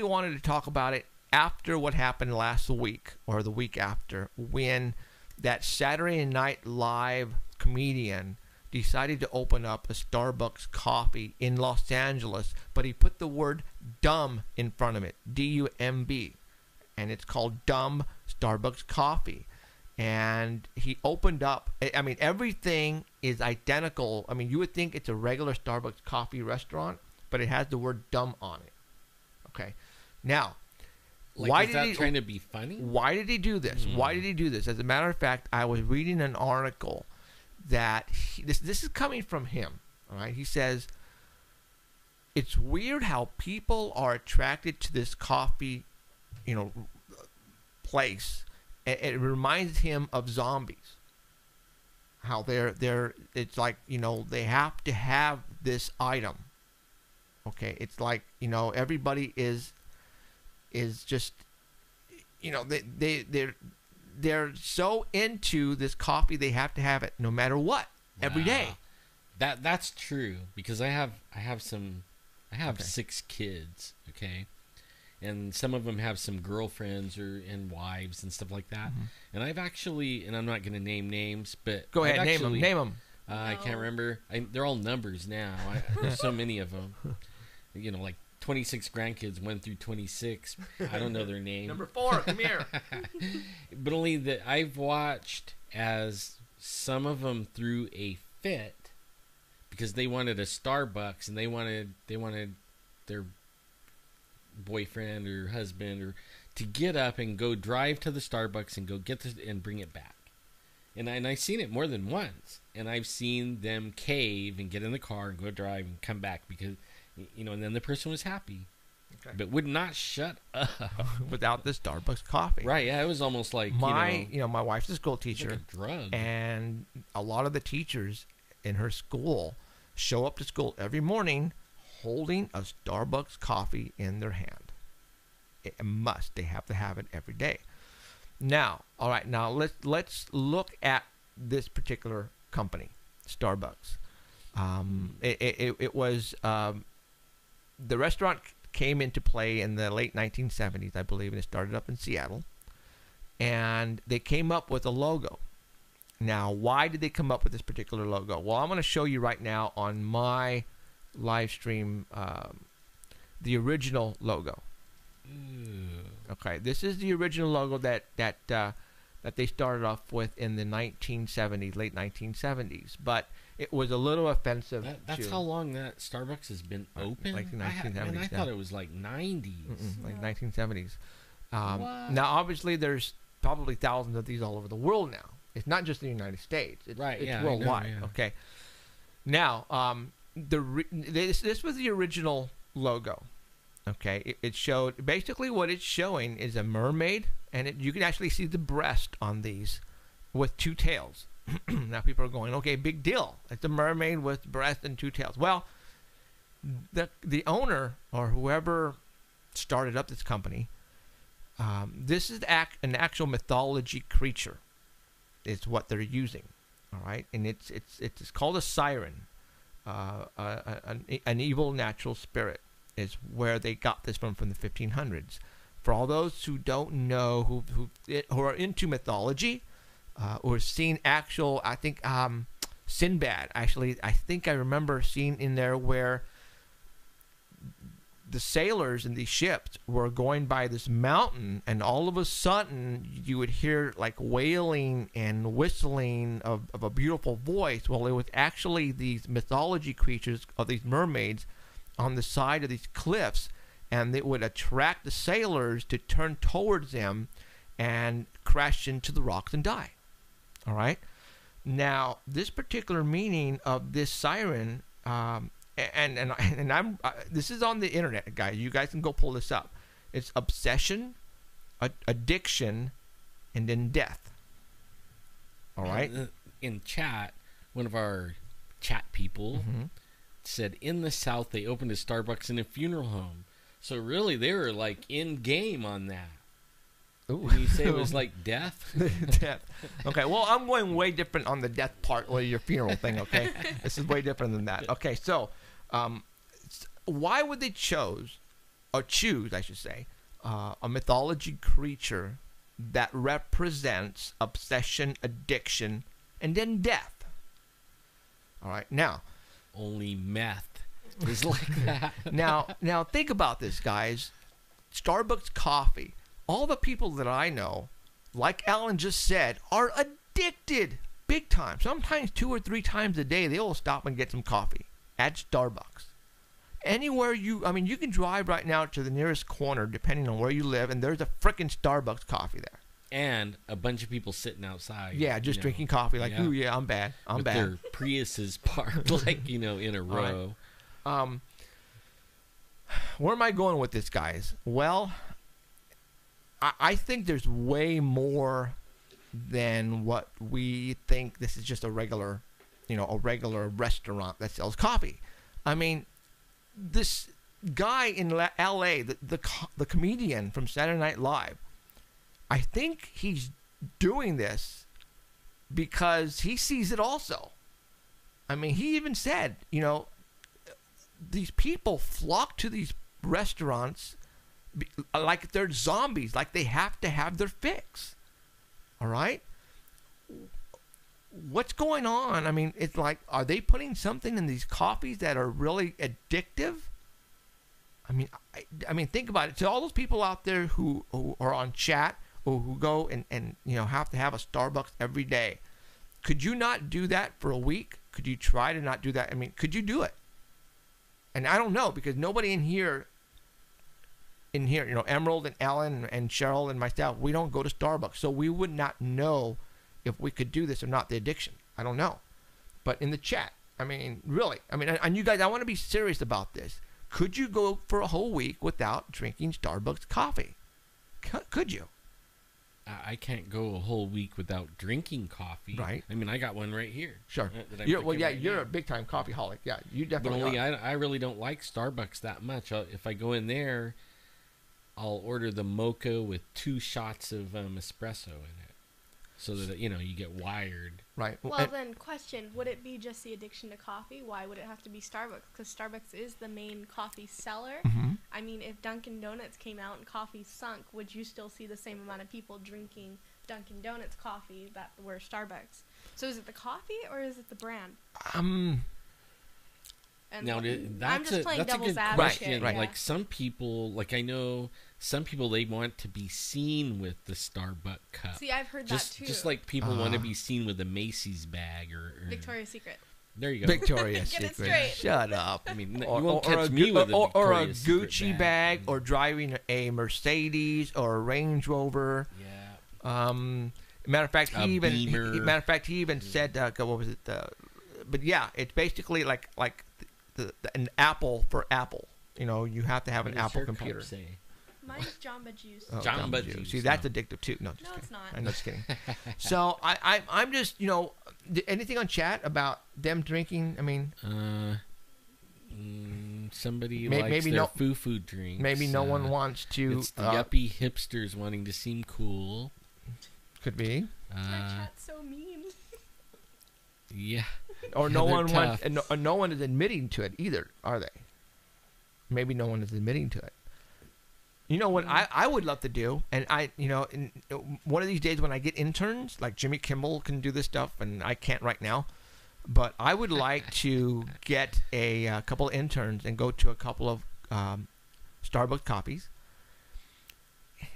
wanted to talk about it after what happened last week or the week after, when that Saturday Night Live comedian decided to open up a Starbucks coffee in Los Angeles, but he put the word dumb in front of it, D-U-M-B, and it's called Dumb Starbucks Coffee. And he opened up, I mean, everything is identical. I mean, you would think it's a regular Starbucks coffee restaurant, but it has the word dumb on it. Okay. Now, Like, why is did that he trying to be funny? Why did he do this? Why did he do this? As a matter of fact, I was reading an article that this is coming from him. All right, he says it's weird how people are attracted to this coffee, place. It reminds him of zombies. How they're it's like they have to have this item. Okay, it's like everybody is just they're so into this coffee they have to have it no matter what every day. That's true, because I have Okay. 6 kids, okay, and some of them have some girlfriends and wives and stuff like that. And I've actually, and I'm not going to name names, but Go ahead, I've name them. actually- Name them. I can't remember. They're all numbers now. There's so many of them. Like 26 grandkids, 1 through 26. I don't know their name. Number 4, come here. But only that I've watched as some of them threw a fit because they wanted a Starbucks, and they wanted their boyfriend or husband or to get up and go drive to the Starbucks and go get this and bring it back. And I've seen it more than once, and I've seen them cave and get in the car and go drive and come back because and then the person was happy, Okay. but would not shut up. Without the Starbucks coffee. Right? Yeah, it was almost like My wife's a school it's teacher, like a drug. and a lot of the teachers in her school show up to school every morning holding a Starbucks coffee in their hand. It must. They have to have it every day. Now, all right. Now let's look at this particular company, Starbucks. It was the restaurant came into play in the late 1970s, I believe, and it started up in Seattle. And they came up with a logo. Now, why did they come up with this particular logo? Well, I'm going to show you right now on my live stream the original logo. Okay, this is the original logo that they started off with in the 1970s, late 1970s. But it was a little offensive. That's how long that Starbucks has been open? Like the 1970s. I thought it was like 90s. Like 1970s. What? Now, obviously, there's probably thousands of these all over the world now. It's not just in the United States. It's Right, yeah, I know, worldwide. yeah. Okay. Now, this was the original logo. Okay, it showed basically what it's showing is a mermaid, and you can actually see the breast on these with 2 tails. Now people are going, okay, big deal. It's a mermaid with breast and 2 tails. Well, the owner or whoever started up this company, this is an actual mythology creature. Is what they're using, all right, and it's called a siren, an evil natural spirit. is where they got this from the 1500s. For all those who don't know, who are into mythology, or seen actual, I think Sinbad. Actually, I think I remember seeing in there where the sailors in these ships were going by this mountain, and all of a sudden you would hear like wailing and whistling of a beautiful voice. Well, it was actually these mythology creatures of these mermaids on the side of these cliffs, and it would attract the sailors to turn towards them and crash into the rocks and die. All right. Now, this particular meaning of this siren, and I'm this is on the internet, guys. You guys can go pull this up. It's obsession, addiction, and then death. All right. In chat, one of our chat people said in the South they opened a Starbucks in a funeral home. So really, they were like in game on that. Ooh. Did you say it was like death? Death. Okay, well, I'm going way different on the death part or your funeral thing, okay? This is way different than that. Okay, so why would they choose, I should say, a mythology creature that represents obsession, addiction, and then death? All right, now. Only meth is like that. Now think about this, guys. Starbucks coffee. All the people that I know, like Alan just said, are addicted big time. Sometimes 2 or 3 times a day, they will stop and get some coffee at Starbucks. Anywhere you can drive right now to the nearest corner, depending on where you live, and there's a frickin' Starbucks coffee there. And a bunch of people sitting outside. Yeah, just drinking coffee. Like, ooh, yeah, I'm bad. I'm with bad. Their Priuses parked, like, in a row. Right. Where am I going with this, guys? Well, I think there's way more than what we think. This is just a regular restaurant that sells coffee. I mean, this guy in L.A., the comedian from Saturday Night Live, I think he's doing this because he sees it also. I mean, he even said, these people flock to these restaurants like they're zombies, like they have to have their fix. All right? What's going on? I mean, it's like, are they putting something in these coffees that are really addictive? I mean, think about it. To all those people out there who are on chat or who go and have to have a Starbucks every day, could you not do that for a week? Could you try to not do that? I mean, could you do it? And I don't know, because nobody in here, Emerald and Alan and Cheryl and myself, we don't go to Starbucks, so we would not know if we could do this or not, the addiction. I don't know. But in the chat, I mean, really, and you guys, I want to be serious about this. Could you go for a whole week without drinking Starbucks coffee? Could you? I can't go a whole week without drinking coffee. Right. I mean, I got one right here. Sure. You're a big time coffee holic. Yeah, you definitely are. I really don't like Starbucks that much. If I go in there, I'll order the mocha with 2 shots of espresso in it, so that you get wired. Right. Well, then, question: would it be just the addiction to coffee? Why would it have to be Starbucks? Because Starbucks is the main coffee seller. Mm-hmm. I mean, if Dunkin' Donuts came out and coffee sunk, would you still see the same amount of people drinking Dunkin' Donuts coffee that were Starbucks? So is it the coffee or is it the brand? And now, that's a good advocate. question. Right. Like some people, I know some people, they want to be seen with the Starbucks cup. See, I've heard that too. Just like people want to be seen with a Macy's bag or Victoria's Secret. There you go. Victoria's Get it Secret. straight. Shut up. I mean, you won't catch me with a or a Victoria's Secret Gucci bag, or driving a Mercedes or a Range Rover. Yeah. Matter of fact, he Beamer. even said, what was it? But yeah, it's basically like an Apple for Apple. You have to have an Apple computer. Mine's Jamba Juice. Oh, Jamba Juice. See, that's addictive too. No, just No, kidding. it's not. I'm just kidding. So I'm just anything on chat about them drinking? I mean, somebody likes their foo-foo drinks. Maybe no one wants to. It's the yuppie hipsters wanting to seem cool. Could be. My chat's so mean. Yeah. Or Yeah, no they're one tough. wants, and no one is admitting to it either, are they? Maybe no one is admitting to it. You know what I would love to do, and one of these days when I get interns, like Jimmy Kimmel can do this stuff, and I can't right now, but I would like to get a couple of interns and go to a couple of Starbucks coffees,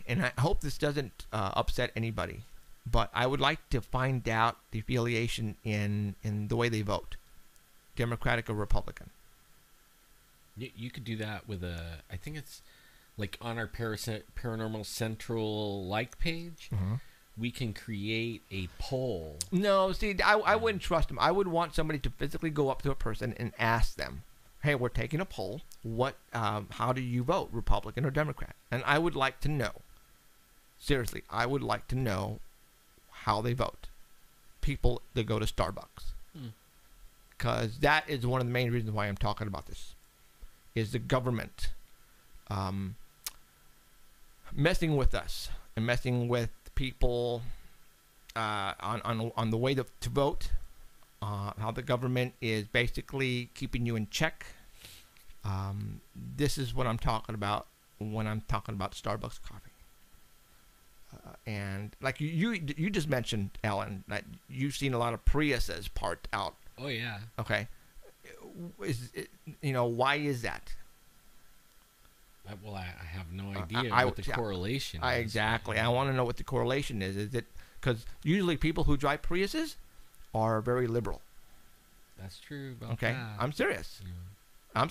and I hope this doesn't upset anybody, but I would like to find out the affiliation in the way they vote, Democratic or Republican. You could do that with I think it's like on our Paranormal Central like page. We can create a poll. No, see, I wouldn't trust them. I would want somebody to physically go up to a person and ask them, hey, we're taking a poll. How do you vote, Republican or Democrat? And I would like to know. Seriously, I would like to know how they vote. People that go to Starbucks. Because that is one of the main reasons why I'm talking about this. Is the government messing with us and messing with people on the way to vote. How the government is basically keeping you in check. This is what I'm talking about when I'm talking about Starbucks coffee. And like you just mentioned, Ellen, that you've seen a lot of Priuses parked out. Oh yeah. Okay. Why is that? Well, I have no idea what the correlation is. Exactly. I want to know what the correlation is. Is it because usually people who drive Priuses are very liberal? That's true. About okay. That. I'm serious. Yeah.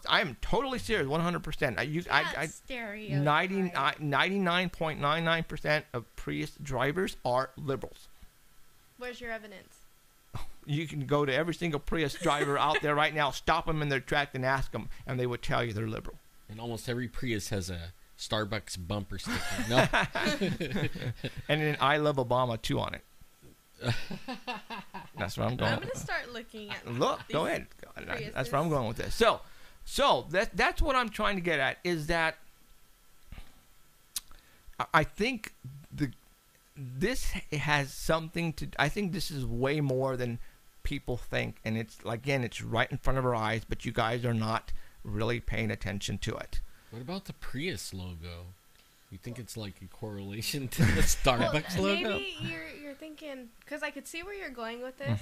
I'm totally serious, 100%. I 99.99% of Prius drivers are liberals. Where's your evidence? You can go to every single Prius driver out there right now, stop them in their track and ask them, and they would tell you they're liberal. And almost every Prius has a Starbucks bumper sticker. No. And then I love Obama too on it. That's where I'm going. I'm going to start looking at go ahead. Priuses. That's where I'm going with this. So that's what I'm trying to get at, is that I think this has something to. I think this is way more than people think, and it's right in front of our eyes, but you guys are not really paying attention to it. What about the Prius logo? You think it's like a correlation to the Starbucks logo? Maybe you're thinking, because I could see where you're going with this,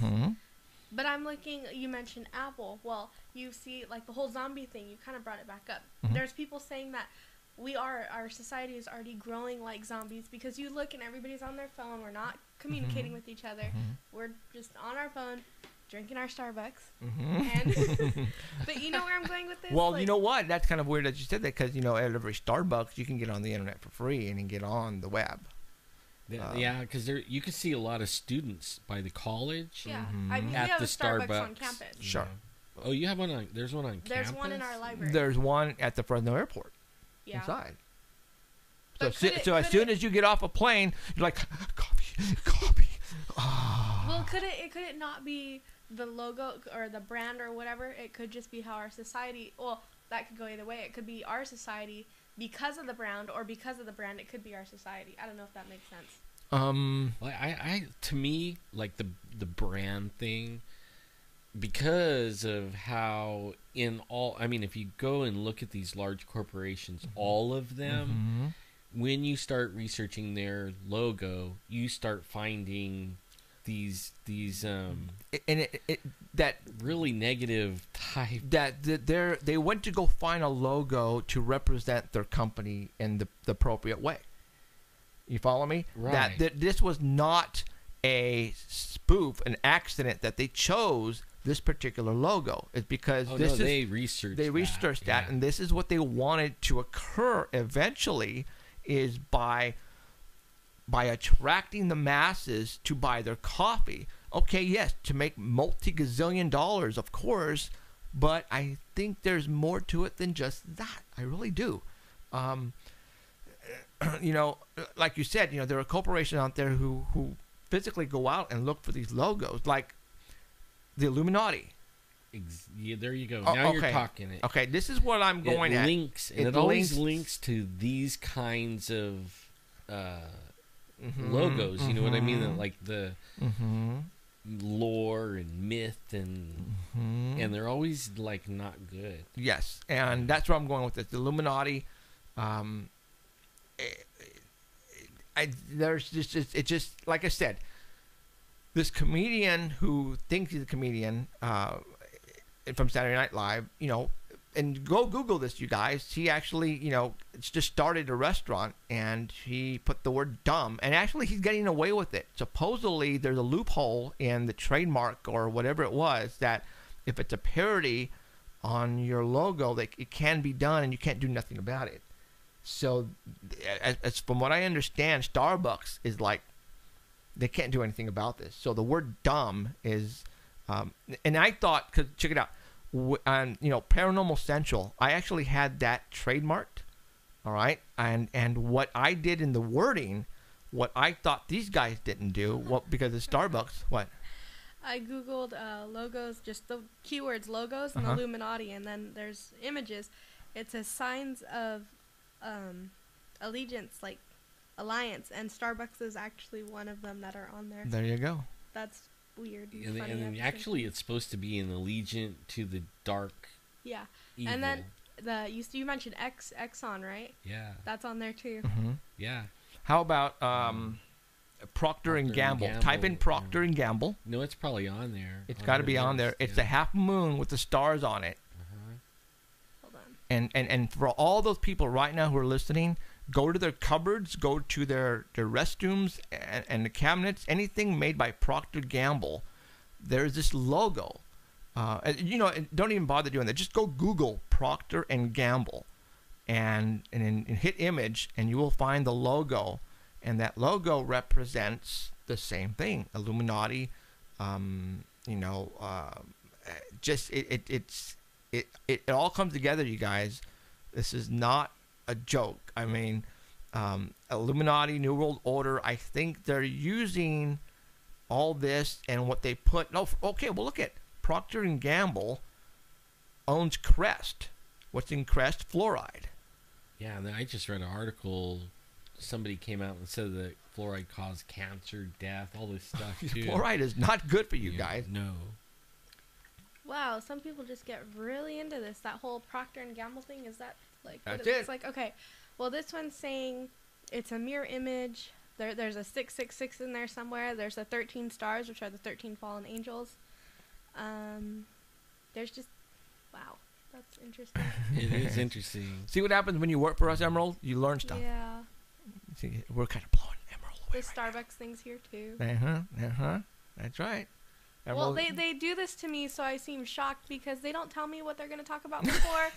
but I'm looking. You mentioned Apple. Well, you see, like the whole zombie thing. You kind of brought it back up. There's people saying that our society is already growing like zombies, because you look and everybody's on their phone. We're not communicating with each other. We're just on our phone, drinking our Starbucks. And but you know where I'm going with this? Well, you know what? That's kind of weird that you said that, because at every Starbucks you can get on the internet for free and get on the web. Yeah, because you can see a lot of students by the college. Yeah, I mean, at we have the a Starbucks on campus. Sure. Oh, you have one on? There's one on campus? There's one in our library. There's one at the Fresno airport. Yeah. Inside. But So as soon as you get off a plane, you're like, copy. Well, could it not be the logo or the brand or whatever? It could just be how our society. Well, that could go either way. It could be our society because of the brand, or because of the brand, it could be our society. I don't know if that makes sense. I to me, like the brand thing, because of how if you go and look at these large corporations, all of them, when you start researching their logo, you start finding these that really negative type, that they went to go find a logo to represent their company in the appropriate way. You follow me? Right. That this was not a spoof, an accident that they chose this particular logo. It's because they researched that, and this is what they wanted to occur eventually, is by attracting the masses to buy their coffee. Okay, yes, to make multi-gazillion dollars, of course, but I think there's more to it than just that. I really do. Like you said, there are corporations out there who physically go out and look for these logos, like the Illuminati. Yeah, there you go. Now you're talking it. Okay, this is what I'm going at. It always links to these kinds of logos. You know what I mean? Like the lore and myth and they're always like not good. Yes, and that's where I'm going with this. The Illuminati. There's just like I said. This comedian who thinks he's a comedian from Saturday Night Live, you know, and go Google this, you guys. He actually, you know, just started a restaurant and he put the word dumb, and actually he's getting away with it. Supposedly there's a loophole in the trademark or whatever it was that if it's a parody on your logo, that it can be done and you can't do nothing about it. So as from what I understand, Starbucks is like, they can't do anything about this. So the word dumb is, and I thought, cause check it out, on, you know, Paranormal Central, I actually had that trademarked, all right? And what I did in the wording, what I thought these guys didn't do, well, because of Starbucks, what? I Googled logos, just the keywords logos and Illuminati, and then there's images. It says signs of allegiance, like alliance, and Starbucks is actually one of them that are on there. There you go. That's weird. And then actually it's supposed to be an allegiant to the dark. Yeah. Evil. And then you mentioned Exxon, right? Yeah. That's on there too. Yeah. How about Procter and Gamble? Type in Procter and Gamble. No, it's probably on there. It's got to be on there. It's the half moon with the stars on it. Hold on. And for all those people right now who are listening, go to their cupboards, go to their restrooms and the cabinets, anything made by Procter & Gamble, there's this logo. You know, don't even bother doing that. Just go Google Procter & Gamble and hit image, and you will find the logo. And that logo represents the same thing, Illuminati. You know, just it all comes together, you guys. This is not a joke. I mean, Illuminati, New World Order, I think they're using all this and what they put. No, okay, well, look at Procter & Gamble owns Crest. What's in Crest? Fluoride. Yeah, and then I just read an article. Somebody came out and said that fluoride caused cancer, death, all this stuff, too. Fluoride is not good for you guys. No. Wow, some people just get really into this. That whole Procter & Gamble thing, is that like... That's it's it. like, okay, well, this one's saying it's a mirror image. There's a 666 in there somewhere. There's the 13 stars, which are the 13 fallen angels. There's just... Wow, that's interesting. It is interesting. See what happens when you work for us, Emerald? You learn stuff. Yeah. See, we're kind of blowing Emerald away. The Starbucks thing's here, too. That's right. Well, they do this to me, so I seem shocked because they don't tell me what they're going to talk about before.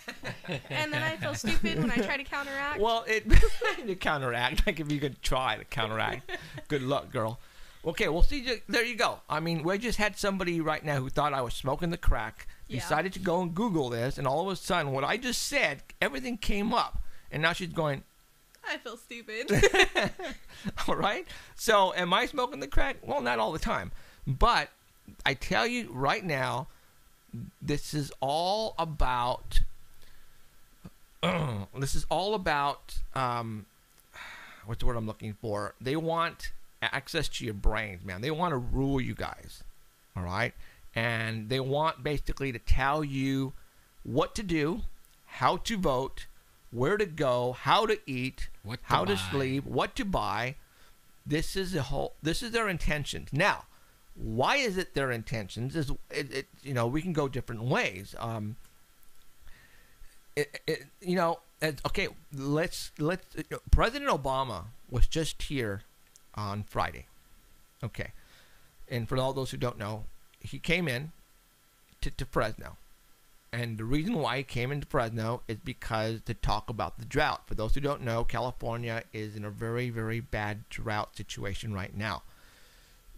And then I feel stupid when I try to counteract. Well, to counteract, like if you could try to counteract. Good luck, girl. Okay, well, see, there you go. I mean, we just had somebody right now who thought I was smoking the crack, decided to go and Google this, and all of a sudden, what I just said, everything came up. And now she's going, I feel stupid. all right? So, am I smoking the crack? Well, not all the time. But I tell you right now, this is all about... what's the word I'm looking for? They want access to your brains, man. They want to rule you guys, all right? And they want basically to tell you what to do, how to vote, where to go, how to eat, how to sleep, what to buy. This is their intentions. Now, why is it their intentions? You know, we can go different ways. You know, okay, let's President Obama was just here on Friday. Okay. And for all those who don't know, he came in to Fresno. And the reason why he came into Fresno is because to talk about the drought. For those who don't know, California is in a very, very bad drought situation right now.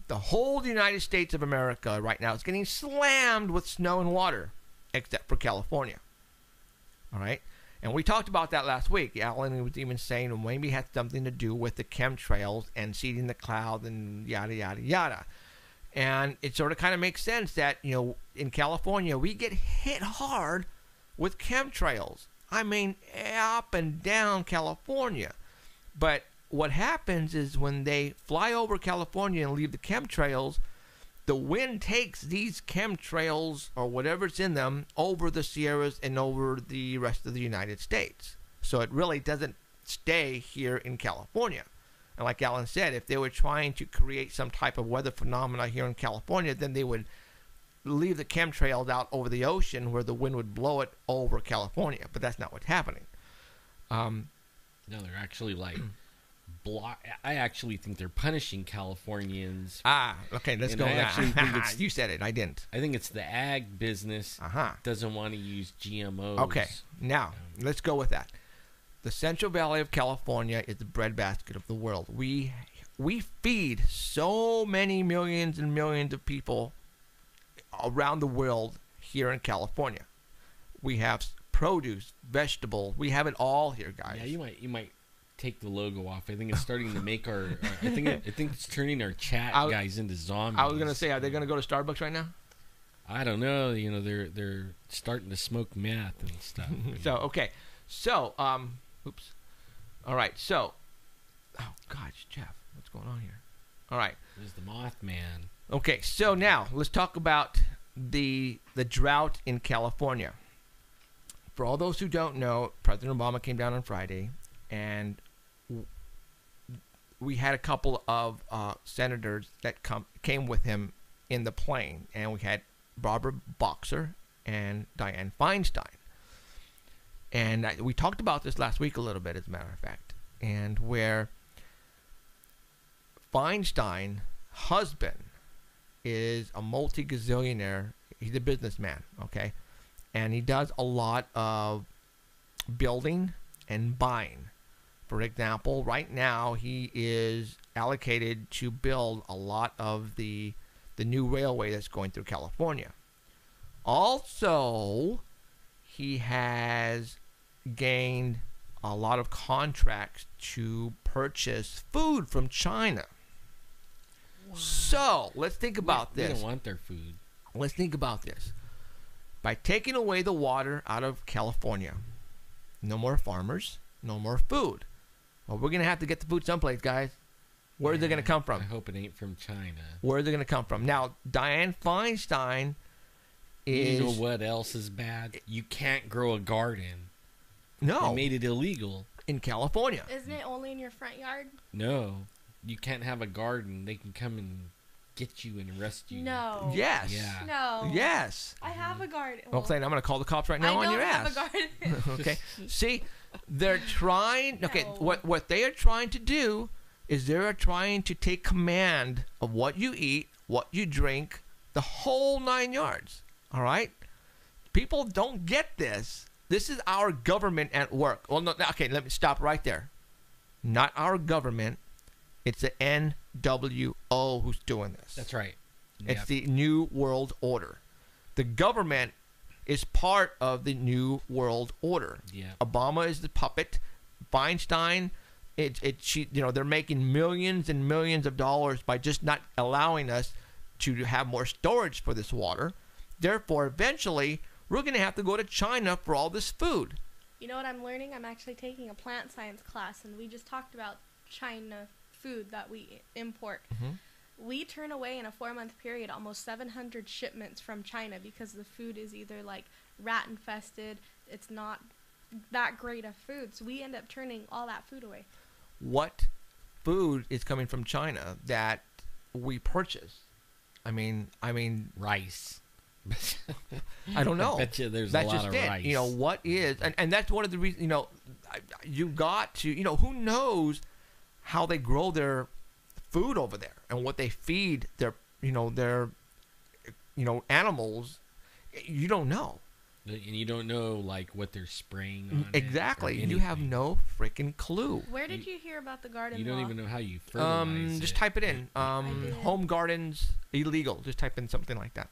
The whole United States of America right now is getting slammed with snow and water, except for California. All right? And we talked about that last week. Alan was even saying it maybe had something to do with the chemtrails and seeding the cloud and yada, yada, yada. And it sort of kind of makes sense that, you know, in California, we get hit hard with chemtrails. I mean, up and down California. But what happens is when they fly over California and leave the chemtrails, the wind takes these chemtrails or whatever's in them over the Sierras and over the rest of the United States. So it really doesn't stay here in California. And like Alan said, if they were trying to create some type of weather phenomena here in California, then they would leave the chemtrails out over the ocean where the wind would blow it over California. But that's not what's happening. No, they're actually like I actually think they're punishing Californians. Okay, let's go. You said it. I didn't. I think it's the ag business doesn't want to use GMOs. Okay, now let's go with that. The Central Valley of California is the breadbasket of the world. We feed so many millions and millions of people around the world here in California. We have produce, vegetables. We have it all here, guys. Yeah, you might take the logo off. I think it's starting to make our. I think it's turning our chat guys into zombies. I was gonna say, are they gonna go to Starbucks right now? I don't know. You know, they're starting to smoke meth and stuff. So oops. All right. So, oh gosh, Jeff, what's going on here? All right. There's the Mothman. Okay. So now let's talk about the drought in California. For all those who don't know, President Obama came down on Friday, and we had a couple of senators that came with him in the plane, and we had Barbara Boxer and Dianne Feinstein. And we talked about this last week a little bit, as a matter of fact, and where Feinstein, husband, is a multi-gazillionaire. He's a businessman, okay? And he does a lot of building and buying. For example, right now he is allocated to build a lot of the new railway that's going through California. Also, he has gained a lot of contracts to purchase food from China. Wow. So, let's think about this. We don't want their food. Let's think about this. By taking away the water out of California, no more farmers, no more food. Well, we're going to have to get the food someplace, guys. Where are they going to come from? I hope it ain't from China. Where are they going to come from? Now, Dianne Feinstein is... You know what else is bad? You can't grow a garden. No. They made it illegal. In California. Isn't it only in your front yard? No. You can't have a garden. They can come and get you and arrest you. No. Yes. Yeah. No. Yes. I have a garden. Well, I'm going to call the cops right now on your ass. I don't have a garden. Okay. See, they're trying... Okay, No. what they are trying to do is they're trying to take command of what you eat, what you drink, the whole 9 yards. All right? People don't get this. This is our government at work. Well, no, okay, let me stop right there. Not our government. It's the NWO who's doing this. That's right. It's the New World Order. The government is part of the New World Order. Yeah. Obama is the puppet. Feinstein, they're making millions and millions of dollars by just not allowing us to have more storage for this water. Therefore, eventually, we're going to have to go to China for all this food. You know what I'm learning? I'm actually taking a plant science class, and we just talked about China food that we import. Mm-hmm. We turn away in a 4-month period almost 700 shipments from China because the food is either like rat infested, it's not that great of food, so we end up turning all that food away. What food is coming from China that we purchase? I mean rice. I don't know. I bet you there's that's a lot just of it. rice. You know, what is, and that's one of the reasons, you got to, who knows how they grow their food over there and what they feed their animals. You don't know. And you don't know, like, what they're spraying on exactly. it You have no freaking clue. Where did you hear about the garden You don't law? even know how you fertilize just it. type it in. Home gardens illegal. Just type in something like that.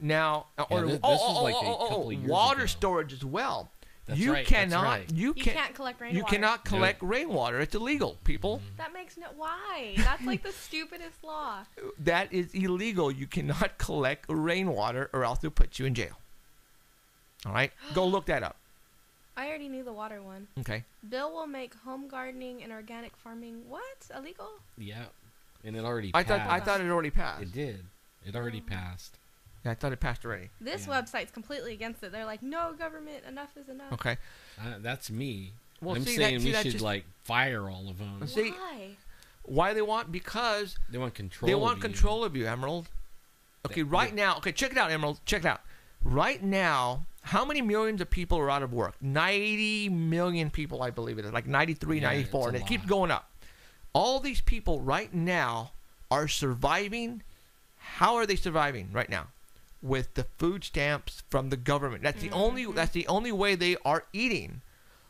Now, water storage as well. That's you right, cannot. that's right. You can't collect rainwater. You cannot collect rainwater. It's illegal, people. That makes no... Why? That's like the stupidest law. That is illegal. You cannot collect rainwater or else they'll put you in jail. All right? Go look that up. I already knew the water one. Okay. Bill will make home gardening and organic farming... What? Illegal? Yeah. And it already I passed. thought it already passed. It did. It already passed. Yeah, I thought it passed already. This website's completely against it. They're like, no, government, enough is enough. Okay. That's me. Well, I'm see, saying we that should just, like fire all of them. See, Why? why they want? Because They want control. they want of control of you, Emerald. Okay, right now. Okay, check it out, Emerald. Check it out. Right now, how many millions of people are out of work? 90 million people, I believe it is. Like 93, 94, and it keeps going up. All these people right now are surviving. How are they surviving right now? With the food stamps from the government. That's the only way they are eating.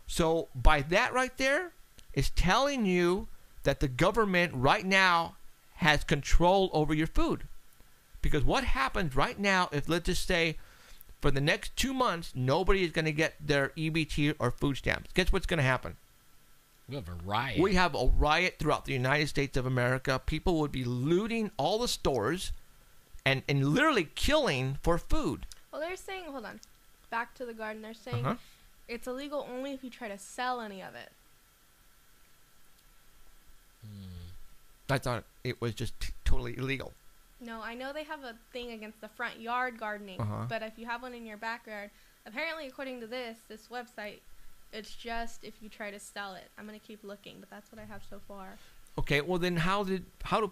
So by that right there is telling you that the government right now has control over your food. Because what happens right now if, let's just say, for the next 2 months, nobody is going to get their EBT or food stamps. Guess what's going to happen? We have a riot. We have a riot throughout the United States of America. People would be looting all the stores and literally killing for food. Well, they're saying, hold on, back to the garden. They're saying it's illegal only if you try to sell any of it. I thought it was just totally illegal. No, I know they have a thing against the front yard gardening, but if you have one in your backyard, apparently according to this website, it's just if you try to sell it. I'm going to keep looking, but that's what I have so far. Okay, well then how do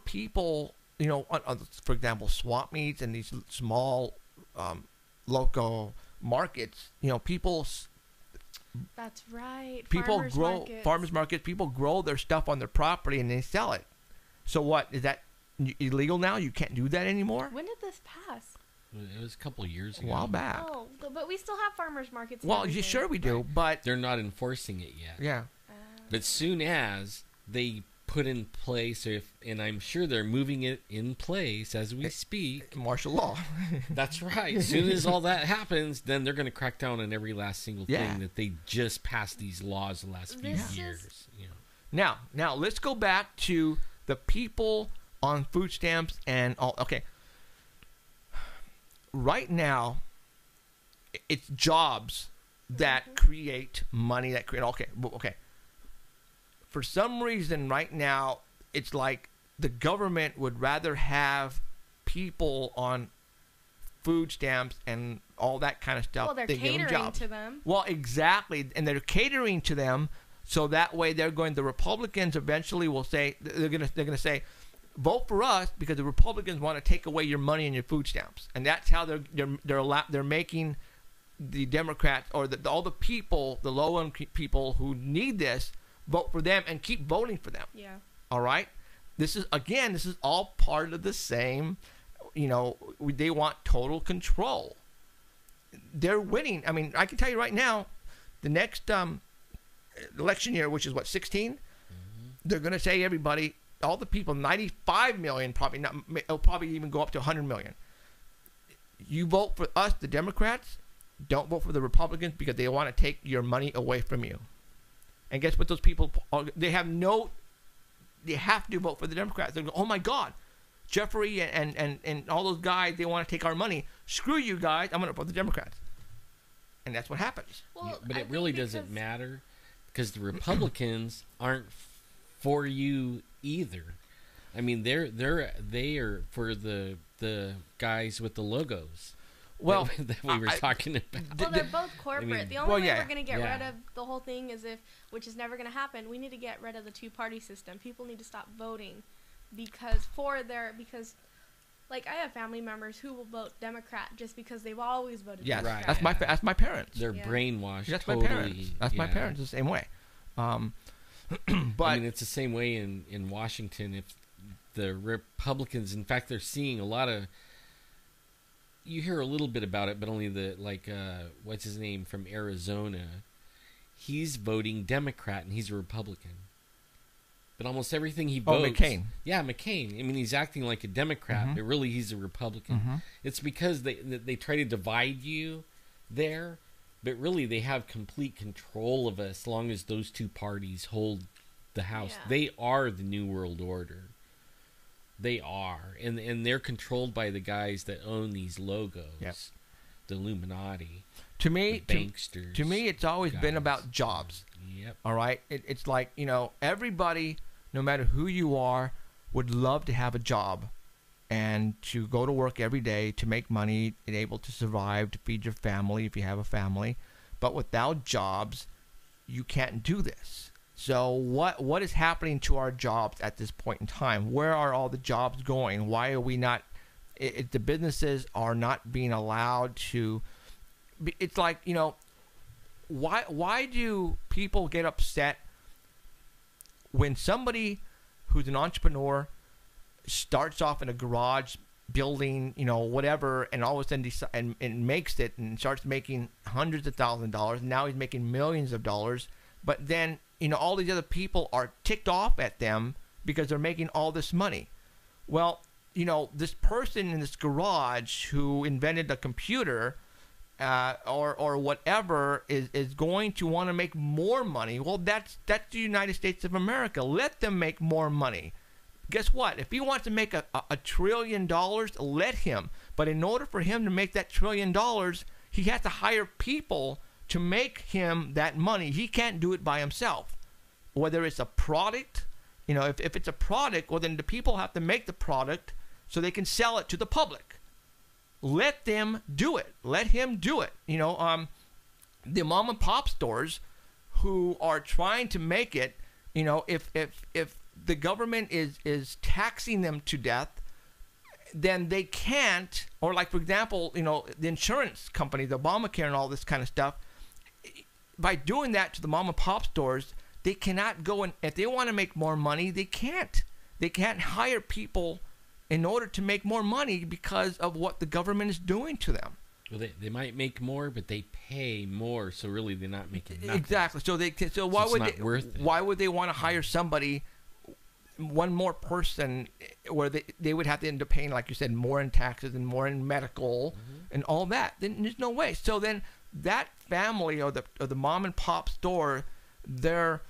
people, for example, swamp meets and these small local markets, people... That's right. People farmers markets, people grow their stuff on their property and they sell it. So what, is that illegal now? You can't do that anymore? When did this pass? It was a couple of years ago. A while back. Oh, but we still have farmers markets. Well, sure we do, but... They're not enforcing it yet. Yeah. But soon as they put in place, and I'm sure they're moving it in place as we speak. Martial law. That's right. As soon as all that happens, then they're going to crack down on every last single thing that they just passed these laws the last few years. Now, let's go back to the people on food stamps and all. Okay. Right now, it's jobs that create money, that create... Okay. For some reason, right now, it's like the government would rather have people on food stamps and all that kind of stuff. Well, they're catering to them. Well, exactly. And they're catering to them, so that way the Republicans eventually will say, they're gonna say, vote for us because the Republicans want to take away your money and your food stamps. And that's how they're making the Democrats or all the people, the low-income people who need this, vote for them and keep voting for them. Yeah. All right? This is all part of the same, they want total control. They're winning. I mean, I can tell you right now, the next election year, which is 16, they're going to say everybody, all the people, 95 million, it'll probably even go up to 100 million. You vote for us, the Democrats, don't vote for the Republicans because they want to take your money away from you. And guess what those people are? They have to vote for the Democrats. They go, oh my God, Jeffrey and all those guys, they want to take our money. Screw you guys, I'm going to vote for the Democrats. And that's what happens. Well, but it really doesn't matter because the Republicans aren't for you either. I mean, they are for the guys with the logos. Well, that we were talking about. Well, they're both corporate. I mean, the only way we're going to get rid of the whole thing is which is never going to happen, we need to get rid of the two-party system. People need to stop voting because I have family members who will vote Democrat just because they've always voted Democrat. Right. That's my parents. They're brainwashed. That's totally. my parents. That's my parents the same way. But I mean, it's the same way in Washington. If the Republicans, in fact, they're seeing a lot of. You hear a little bit about it, but only what's his name from Arizona? He's voting Democrat and he's a Republican. But almost everything he votes... Oh, McCain. Yeah, McCain. I mean, he's acting like a Democrat, but really he's a Republican. It's because they try to divide you there, but really they have complete control of us as long as those two parties hold the House. Yeah. They are the New World Order. They are. And they're controlled by the guys that own these logos. The Illuminati. To me, banksters. To me, it's always been about jobs. Yep. All right? It's like, everybody, no matter who you are, would love to have a job. and to go to work every day to make money and able to survive, to feed your family if you have a family. But without jobs, you can't do this. So what is happening to our jobs at this point in time? Where are all the jobs going? Why are we not, the businesses are not being allowed to, it's like, you know, why do people get upset when somebody who's an entrepreneur starts off in a garage building, you know, whatever, and all of a sudden and makes it and starts making hundreds of thousands of dollars, and now he's making millions of dollars, but then, you know, all these other people are ticked off at them because they're making all this money. Well, you know, this person in this garage who invented a computer or whatever is going to want to make more money. Well, that's the United States of America. Let them make more money. Guess what? If he wants to make a $1 trillion, let him. But in order for him to make that $1 trillion, he has to hire people to make him that money. He can't do it by himself. Whether it's a product, you know, if it's a product, well, then the people have to make the product so they can sell it to the public. Let them do it. Let him do it. You know, the mom and pop stores who are trying to make it, you know, if the government is taxing them to death, then they can't, or like, for example, you know, the insurance company, the Obamacare and all this kind of stuff, by doing that to the mom and pop stores, they cannot go and, if they want to make more money, they can't. They can't hire people in order to make more money because of what the government is doing to them. Well, they might make more, but they pay more, so really they're not making nothing. Exactly. So why would they want to hire somebody, one more person, where they would have to end up paying, like you said, more in taxes and more in medical and all that? Then there's no way. So then that family or the mom and pop store, their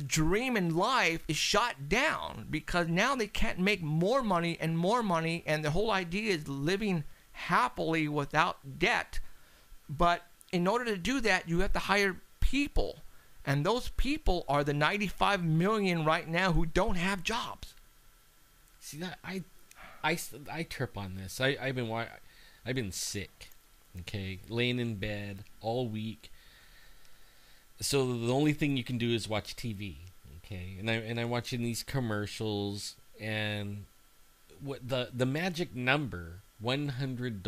dream in life is shot down because now they can't make more money, and the whole idea is living happily without debt. But in order to do that, you have to hire people, and those people are the 95 million right now who don't have jobs. See that I trip on this. I've been sick, okay, laying in bed all week. So the only thing you can do is watch TV, okay? And I'm watching these commercials, and what the magic number, $100.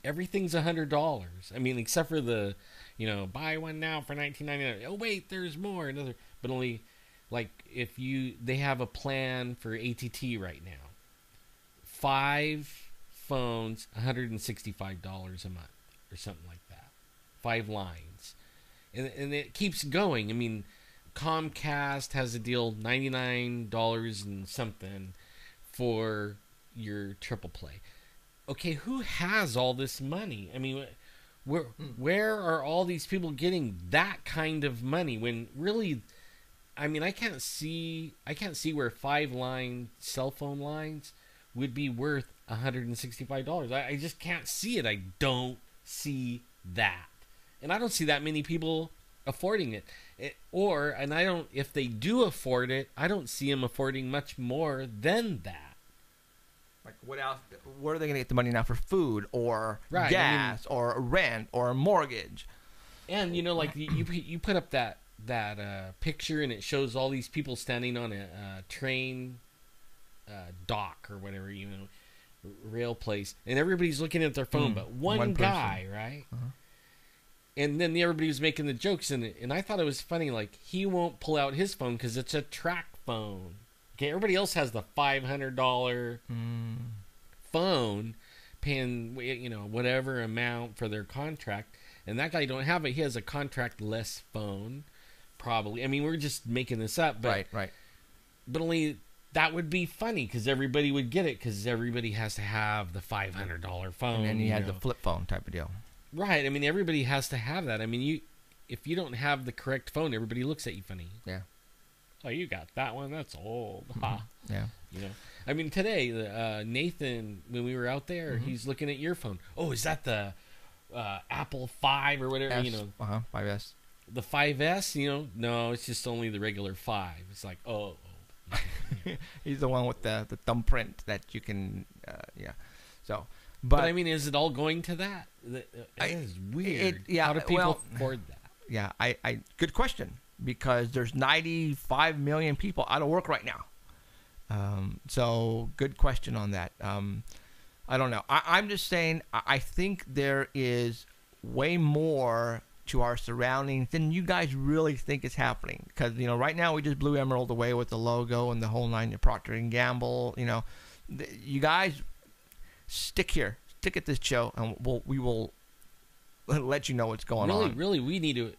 Everything's $100. I mean, except for the, you know, buy one now for $19.99. Oh wait, there's more. Another, but only like if they have a plan for ATT right now. 5 phones, $165 a month or something like that. 5 lines. And it keeps going. I mean, Comcast has a deal, $99 and something for your triple play. Okay, who has all this money? I mean, where are all these people getting that kind of money when really, I mean, I can't see where 5-line cell phone lines would be worth $165. I just can't see it. I don't see that. And I don't see that many people affording it. If they do afford it, I don't see them affording much more than that. Like, what else? Where are they going to get the money now for food or gas or rent or a mortgage? And, you know, like you put up that picture, and it shows all these people standing on a train dock or whatever, you know, rail place, and everybody's looking at their phone, but one guy, right? Uh-huh. And then everybody was making the jokes, and I thought it was funny, like, he won't pull out his phone because it's a track phone. Okay, everybody else has the $500 phone, paying, you know, whatever amount for their contract, and that guy don't have it. He has a contract-less phone, probably. I mean, we're just making this up, but right. But only that would be funny because everybody would get it because everybody has to have the $500 phone. And then you had the flip phone type of deal. Right. I mean, everybody has to have that. I mean, if you don't have the correct phone, everybody looks at you funny. Yeah. Oh, you got that one? That's old. Ha. Yeah. You know. I mean, today, Nathan, when we were out there, he's looking at your phone. Oh, is that the Apple 5 or whatever? S, you know. 5S. The 5S, you know? No, it's just only the regular 5. It's like, oh, He's the one with the thumbprint that you can, yeah. So, but I mean, is it all going to that? It is weird. How do people afford that? Yeah, I good question, because there's 95 million people out of work right now. So good question on that. I don't know. I'm just saying, I think there is way more to our surroundings than you guys really think is happening. Because, you know, right now we just blew Emerald away with the logo and the whole nine, Procter & Gamble. You know, you guys stick at this show, and we will let you know what's going on. Really, we need to,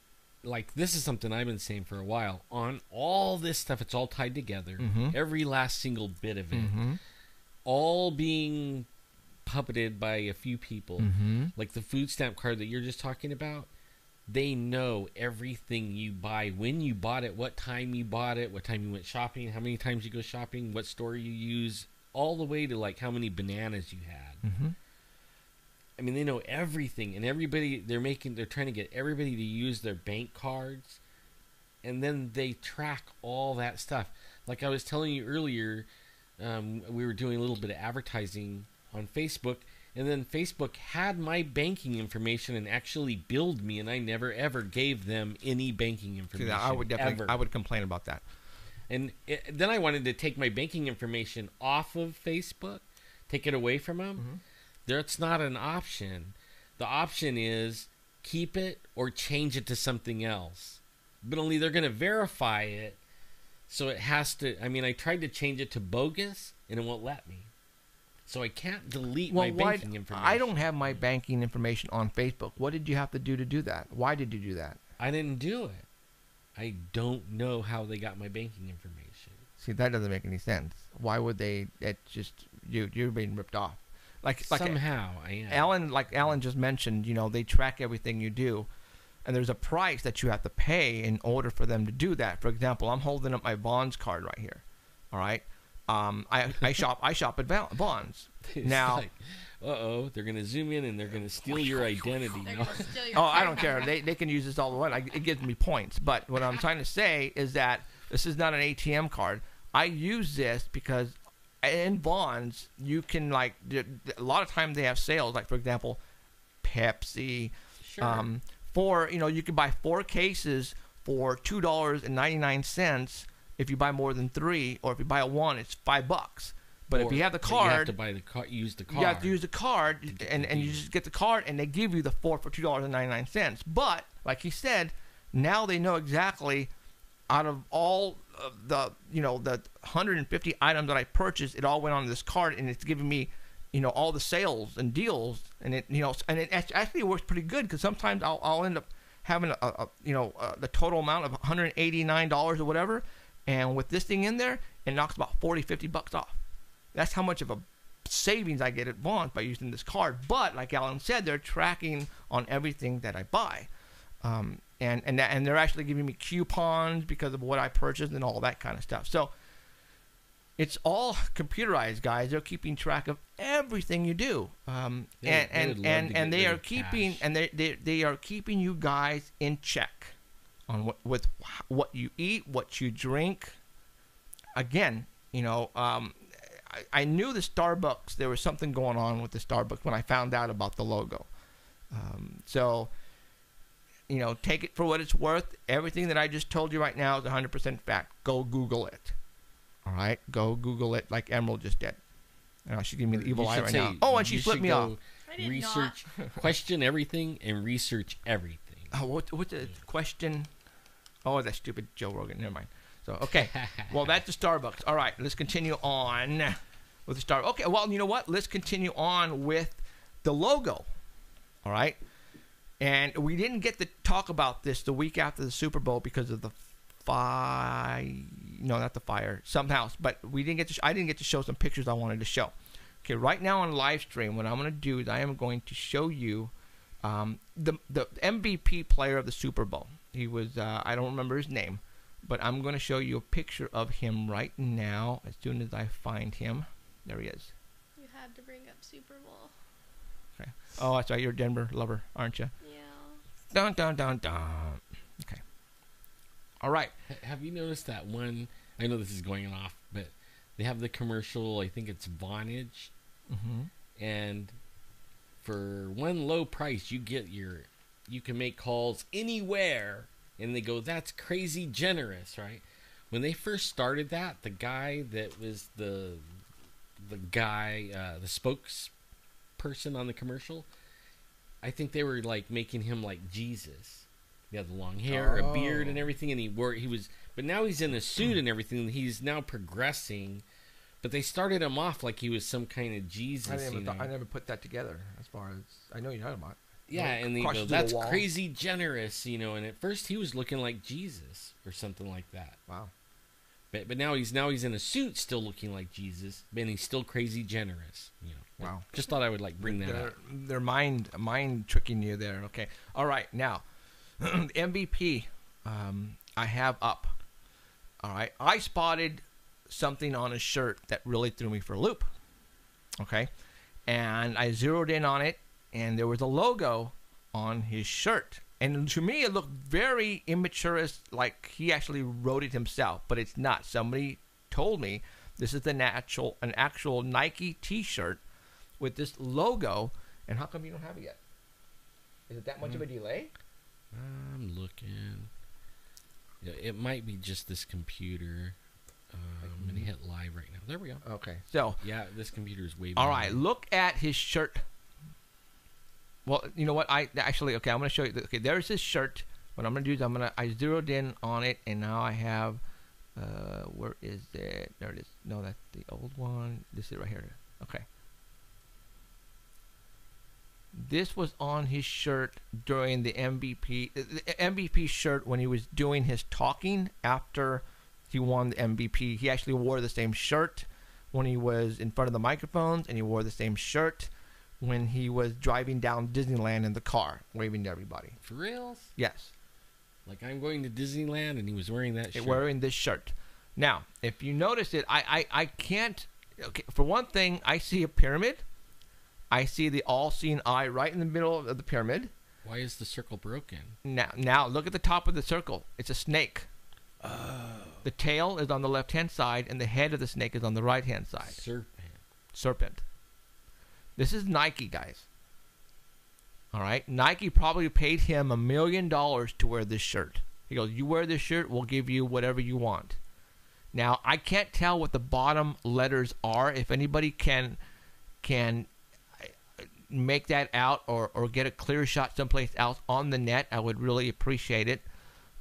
like, this is something I've been saying for a while. On all this stuff, it's all tied together. Every last single bit of it. All being puppeted by a few people. Like the food stamp card that you're just talking about. They know everything you buy, when you bought it, what time you bought it, what time you went shopping, how many times you go shopping, what store you use, all the way to like how many bananas you had. I mean, they know everything, and everybody they're trying to get everybody to use their bank cards, and then they track all that stuff. Like I was telling you earlier, we were doing a little bit of advertising on Facebook. And then Facebook had my banking information and actually billed me, and I never ever gave them any banking information. See, I would definitely, I would complain about that. And then I wanted to take my banking information off of Facebook, take it away from them. That's not an option. The option is keep it or change it to something else. But only they're going to verify it, so it has to. I mean, I tried to change it to bogus, and it won't let me. So I can't delete my banking information. I don't have my banking information on Facebook. What did you have to do that? Why did you do that? I didn't do it. I don't know how they got my banking information. See, that doesn't make any sense. Why would they? It's just you're being ripped off. Like somehow I am. Alan just mentioned, you know, they track everything you do, and there's a price that you have to pay in order for them to do that. For example, I'm holding up my Bonds card right here. All right. I shop at Bonds. Now, like, they're going to zoom in and they're going to steal your identity. Now. I don't care. They can use this all the way. It gives me points. But what I'm trying to say is that this is not an ATM card. I use this because in Bonds, you can, like, a lot of times they have sales. Like, for example, Pepsi. Sure. You can buy 4 cases for $2.99. If you buy more than 3, or if you buy one, it's $5. But if you have the card, you have to buy use the card. You have to use the card, and you just get the card, and they give you the 4 for $2.99. But like he said, now they know exactly out of all of the the 150 items that I purchased, it all went on this card, and it's giving me all the sales and deals, and it actually works pretty good, because sometimes I'll end up having the total amount of $189 or whatever. And with this thing in there, it knocks about $40-50 off. That's how much of a savings I get at Bonds by using this card. But like Alan said, they're tracking on everything that I buy, and they're actually giving me coupons because of what I purchased and all that kind of stuff. So it's all computerized, guys. They're keeping track of everything you do, and they are keeping they are keeping you guys in check on what you eat, what you drink. Again, I knew the Starbucks, there was something going on with the Starbucks when I found out about the logo. So, take it for what it's worth. Everything that I just told you right now is 100% fact. Go Google it. All right? Go Google it like Emerald just did. She's giving me the evil eye right now. Oh, and she flipped me off. Research, question everything, and research everything. What's the question? Oh, that stupid Joe Rogan. Never mind. So, okay. Well, that's the Starbucks. All right. Let's continue on with the Starbucks. Okay. Well, you know what? Let's continue on with the logo. All right. And we didn't get to talk about this the week after the Super Bowl because of the fire. No, not the fire. Something else. But I didn't get to show some pictures I wanted to show. Okay. Right now on live stream, what I'm going to do is I am going to show you the MVP player of the Super Bowl. He was, I don't remember his name, but I'm going to show you a picture of him right now as soon as I find him. There he is. You had to bring up Super Bowl. Okay. Oh, that's right. You're a Denver lover, aren't you? Yeah. Dun, dun, dun, dun. Okay. All right. Have you noticed that one? I know this is going off, but they have the commercial. I think it's Vonage, and for one low price, you can make calls anywhere, and they go, "That's crazy generous," right? When they first started that, the guy that was the spokesperson on the commercial, I think they were like making him like Jesus. He had the long hair, a beard, and everything, and but now he's in a suit and everything. He's now progressing, but they started him off like he was some kind of Jesus. I never put that together. As far as I know, you're talking about. Yeah, and they go, "That's crazy generous," And at first he was looking like Jesus or something like that. Wow. But now he's in a suit, still looking like Jesus, and he's still crazy generous. Wow. Just thought I would bring that up. They're mind tricking you there. Okay. All right. Now, MVP, I have up. All right. I spotted something on a shirt that really threw me for a loop. Okay. And I zeroed in on it, and there was a logo on his shirt. And to me, it looked very immature, like he actually wrote it himself, but it's not. Somebody told me this is an actual Nike T-shirt with this logo. And how come you don't have it yet? Is it that much of a delay? I'm looking. Yeah, it might be just this computer. I'm going to hit live right now. There we go. Okay. So yeah, this computer is way all better. right, look at his shirt. Well, you know what? I'm going to show you. Okay, there's his shirt. What I'm going to do is I zeroed in on it, and now I have, where is it? There it is. No, that's the old one. This is right here. Okay. This was on his shirt during the MVP shirt when he was doing his talking after he won the MVP. He actually wore the same shirt when he was in front of the microphones, and he wore the same shirt when he was driving down Disneyland in the car, waving to everybody. For reals? Yes. Like, I'm going to Disneyland, and he was wearing that shirt. Wearing this shirt. Now, if you notice it, I can't. Okay, for one thing, I see a pyramid. I see the all-seeing eye right in the middle of the pyramid. Why is the circle broken? Now look at the top of the circle. It's a snake. Oh. The tail is on the left-hand side, and the head of the snake is on the right-hand side. Serpent. This is Nike, guys. All right? Nike probably paid him $1 million to wear this shirt. He goes, you wear this shirt, we'll give you whatever you want. Now, I can't tell what the bottom letters are. If anybody can make that out or get a clear shot someplace else on the net, I would really appreciate it.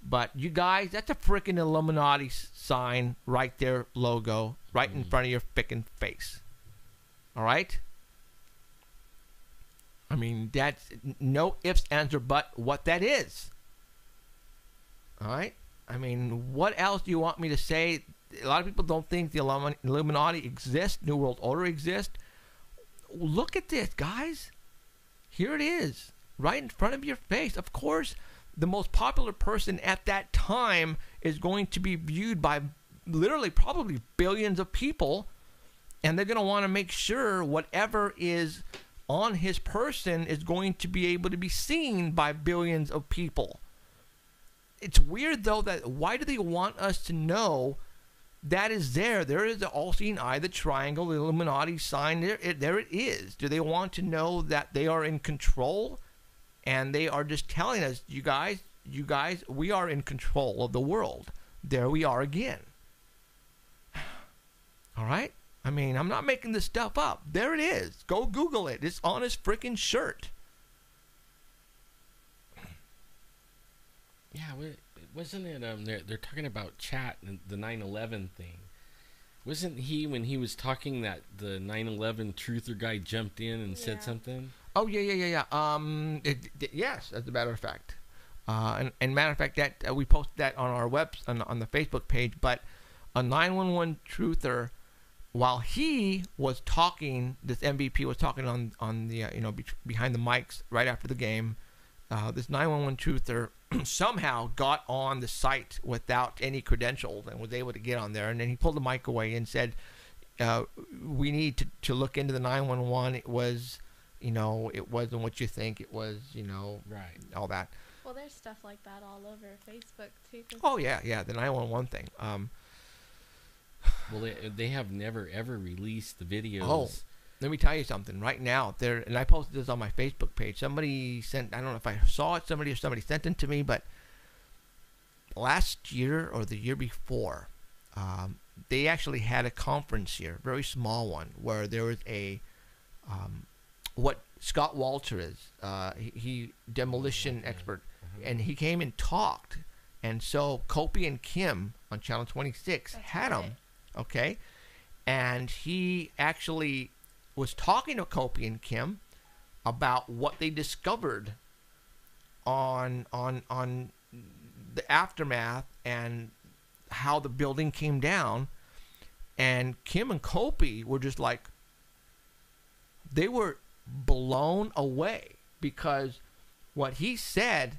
But you guys, that's a freaking Illuminati sign right there, logo, right in front of your frickin' face. All right? I mean, that's no ifs, ands, or buts what that is. All right? I mean, what else do you want me to say? A lot of people don't think the Illuminati exists, New World Order exists. Look at this, guys. Here it is, right in front of your face. Of course, the most popular person at that time is going to be viewed by literally probably billions of people, and they're going to want to make sure whatever is on his person is going to be able to be seen by billions of people. It's weird, though, that why do they want us to know that is there? There is the all-seeing eye, the triangle, the Illuminati sign. There it is. Do they want to know that they are in control? And they are just telling us, you guys, we are in control of the world. There we are again. All right? I mean, I'm not making this stuff up. There it is. Go Google it. It's on his freaking shirt. Yeah, wasn't it? They're talking about chat and the 9/11 thing. Wasn't he, when he was talking, that the 9/11 truther guy jumped in and said something? Oh yeah. Yes, as a matter of fact. And matter of fact, that we posted that on our on the Facebook page. But a 911 truther, while he was talking, this MVP was talking on the behind the mics right after the game. This 911 truther somehow got on the site without any credentials and was able to get on there. And then he pulled the mic away and said, "We need to look into the 911. It was, it wasn't what you think. It was, right, all that." Well, there's stuff like that all over Facebook too. Oh yeah, the 911 thing. Well, they have never ever released the videos. Oh, let me tell you something right now. There, and I posted this on my Facebook page. Somebody sent, I don't know if I saw it, somebody sent it to me, but last year or the year before, they actually had a conference here, very small one, where there was a, what Scott Walter is, he demolition expert, and he came and talked. And so Kopi and Kim on Channel 26 had him, okay? And he actually was talking to Kopi and Kim about what they discovered on the aftermath and how the building came down. And Kim and Kopi were just like, they were blown away because what he said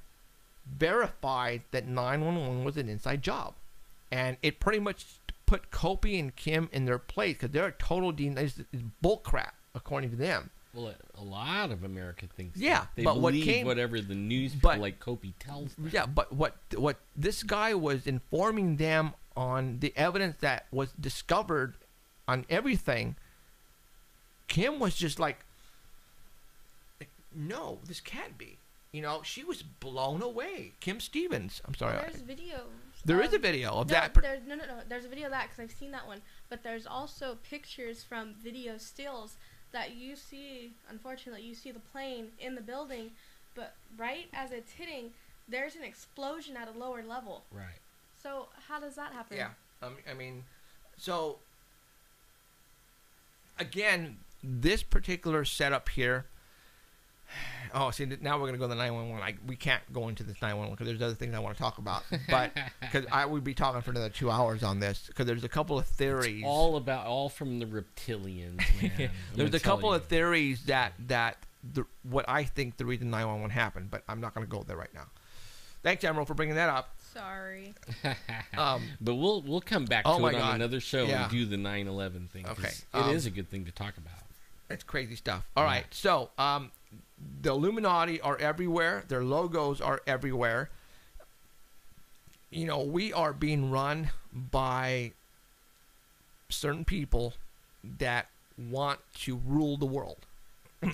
verified that 911 was an inside job. And it pretty much put Kopi and Kim in their place because they're a total it's bull crap, according to them. Well, a lot of America thinks yeah, they but believe whatever the news people like Kopi tells them. Yeah, but what this guy was informing them on the evidence that was discovered on everything, Kim was just like, no, this can't be. You know, she was blown away. Kim Stevens. I'm sorry. Well, there's videos. There is a video of that. No. There's a video of that because I've seen that one. But there's also pictures from video stills that you see. Unfortunately, you see the plane in the building, but right as it's hitting, there's an explosion at a lower level. Right. So how does that happen? Yeah. I mean, so again, this particular setup here. Oh, see, now we're going to go to the 911. We can't go into this 911 because there's other things I want to talk about. But because I would be talking for another 2 hours on this because there's a couple of theories. It's all from the reptilians, man. There's a couple of theories that what I think the reason 911 happened, but I'm not going to go there right now. Thanks, Emerald, for bringing that up. Sorry. But we'll come back to it on another show and do the 9/11 thing. Okay. It is a good thing to talk about. It's crazy stuff. All right. So, the Illuminati are everywhere. Their logos are everywhere. You know, we are being run by certain people that want to rule the world.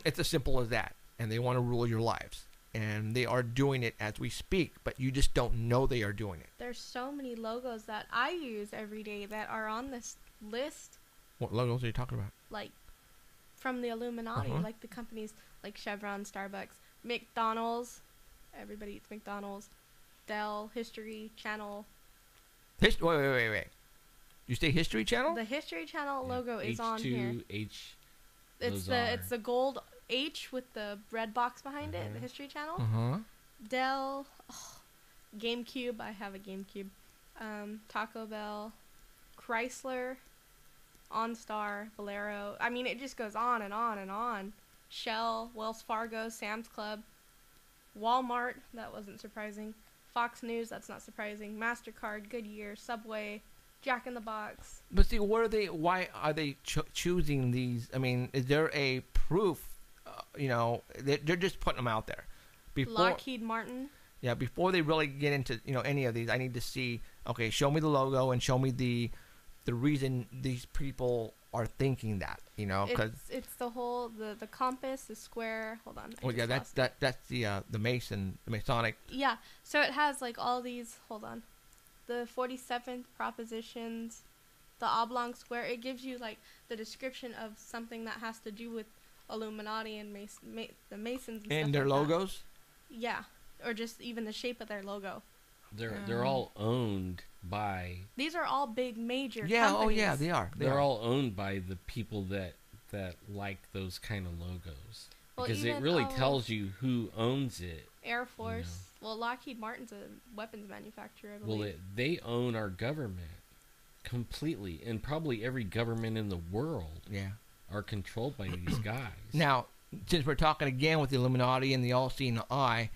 It's as simple as that. And they want to rule your lives. And they are doing it as we speak, but you just don't know they are doing it. There's so many logos that I use every day that are on this list. What logos are you talking about? Like, from the Illuminati, like the companies like Chevron, Starbucks, McDonald's. Everybody eats McDonald's. Dell, History Channel. Wait. You say History Channel? The History Channel logo is on here. H2H. It's the gold H with the red box behind it. The History Channel. Dell, GameCube. I have a GameCube. Taco Bell, Chrysler, OnStar, Valero. I mean, it just goes on and on and on. Shell, Wells Fargo, Sam's Club, Walmart. That wasn't surprising. Fox News. That's not surprising. MasterCard, Goodyear, Subway, Jack in the Box. But see, why are they choosing these? I mean, is there a proof? You know, they're just putting them out there. Lockheed Martin. Yeah, before they really get into any of these, I need to see. Okay, show me the logo and show me the reason these people are thinking that. Because it's the whole the compass, the square. Hold on. Well, yeah, that's the Masonic. Yeah, so it has like all these. Hold on, the 47th propositions, the oblong square. It gives you like the description of something that has to do with Illuminati and the Masons and their like logos. That. Yeah, or just even the shape of their logo. They're all owned by. These are all big major. Yeah. companies. Oh yeah, they are. They're all owned by the people that like those kind of logos, because it really tells you who owns it. Air Force. Well, Lockheed Martin's a weapons manufacturer, I believe. Well, they own our government completely, and probably every government in the world. Yeah. Are controlled by these guys. Now, since we're talking again with the Illuminati and the all-seeing eye,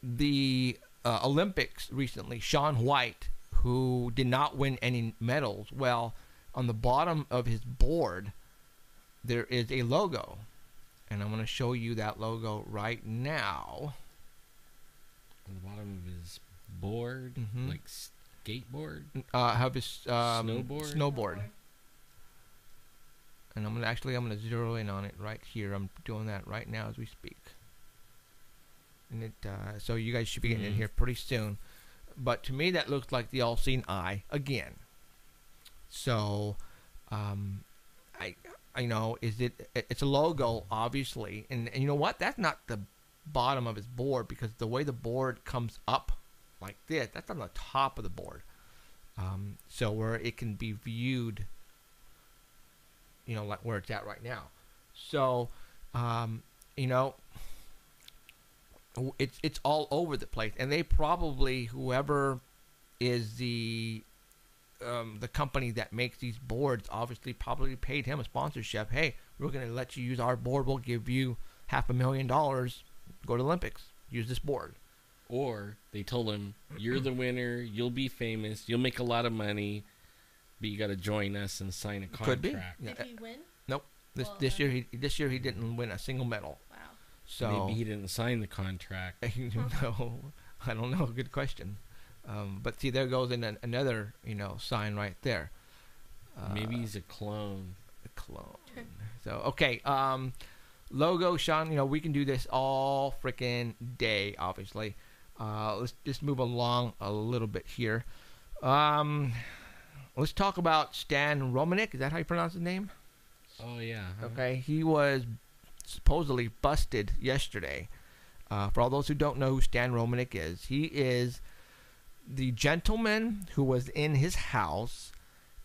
the Olympics recently, Shaun White, who did not win any medals, well, on the bottom of his board, there is a logo. And I'm going to show you that logo right now. On the bottom of his board, like skateboard? Have his snowboard? Snowboard. And I'm gonna zero in on it right here. I'm doing that right now as we speak. And it so you guys should be getting in here pretty soon. But to me, that looks like the all-seeing eye again. So, I know it's a logo, obviously, and you know what? That's not the bottom of his board, because the way the board comes up like this, that's on the top of the board. So where it can be viewed, you know, like where it's at right now. So, you know, it's all over the place, and they probably, whoever is the company that makes these boards, obviously probably paid him a sponsorship. Hey, we're going to let you use our board. We'll give you $500,000. Go to the Olympics. Use this board. Or they told him, you're the winner. You'll be famous. You'll make a lot of money. But you got to join us and sign a contract. Could be. Did he win? Nope. This year he didn't win a single medal. Wow. So maybe he didn't sign the contract. No, I don't know. Good question. But see, there goes in another, you know, sign right there. Maybe he's a clone. A clone. So okay, logo, Sean. You know, we can do this all freaking day. Obviously, let's just move along a little bit here. Let's talk about Stan Romanek. Is that how you pronounce his name? Oh yeah. Huh? Okay, he was supposedly busted yesterday. For all those who don't know who Stan Romanek is, he is the gentleman who was in his house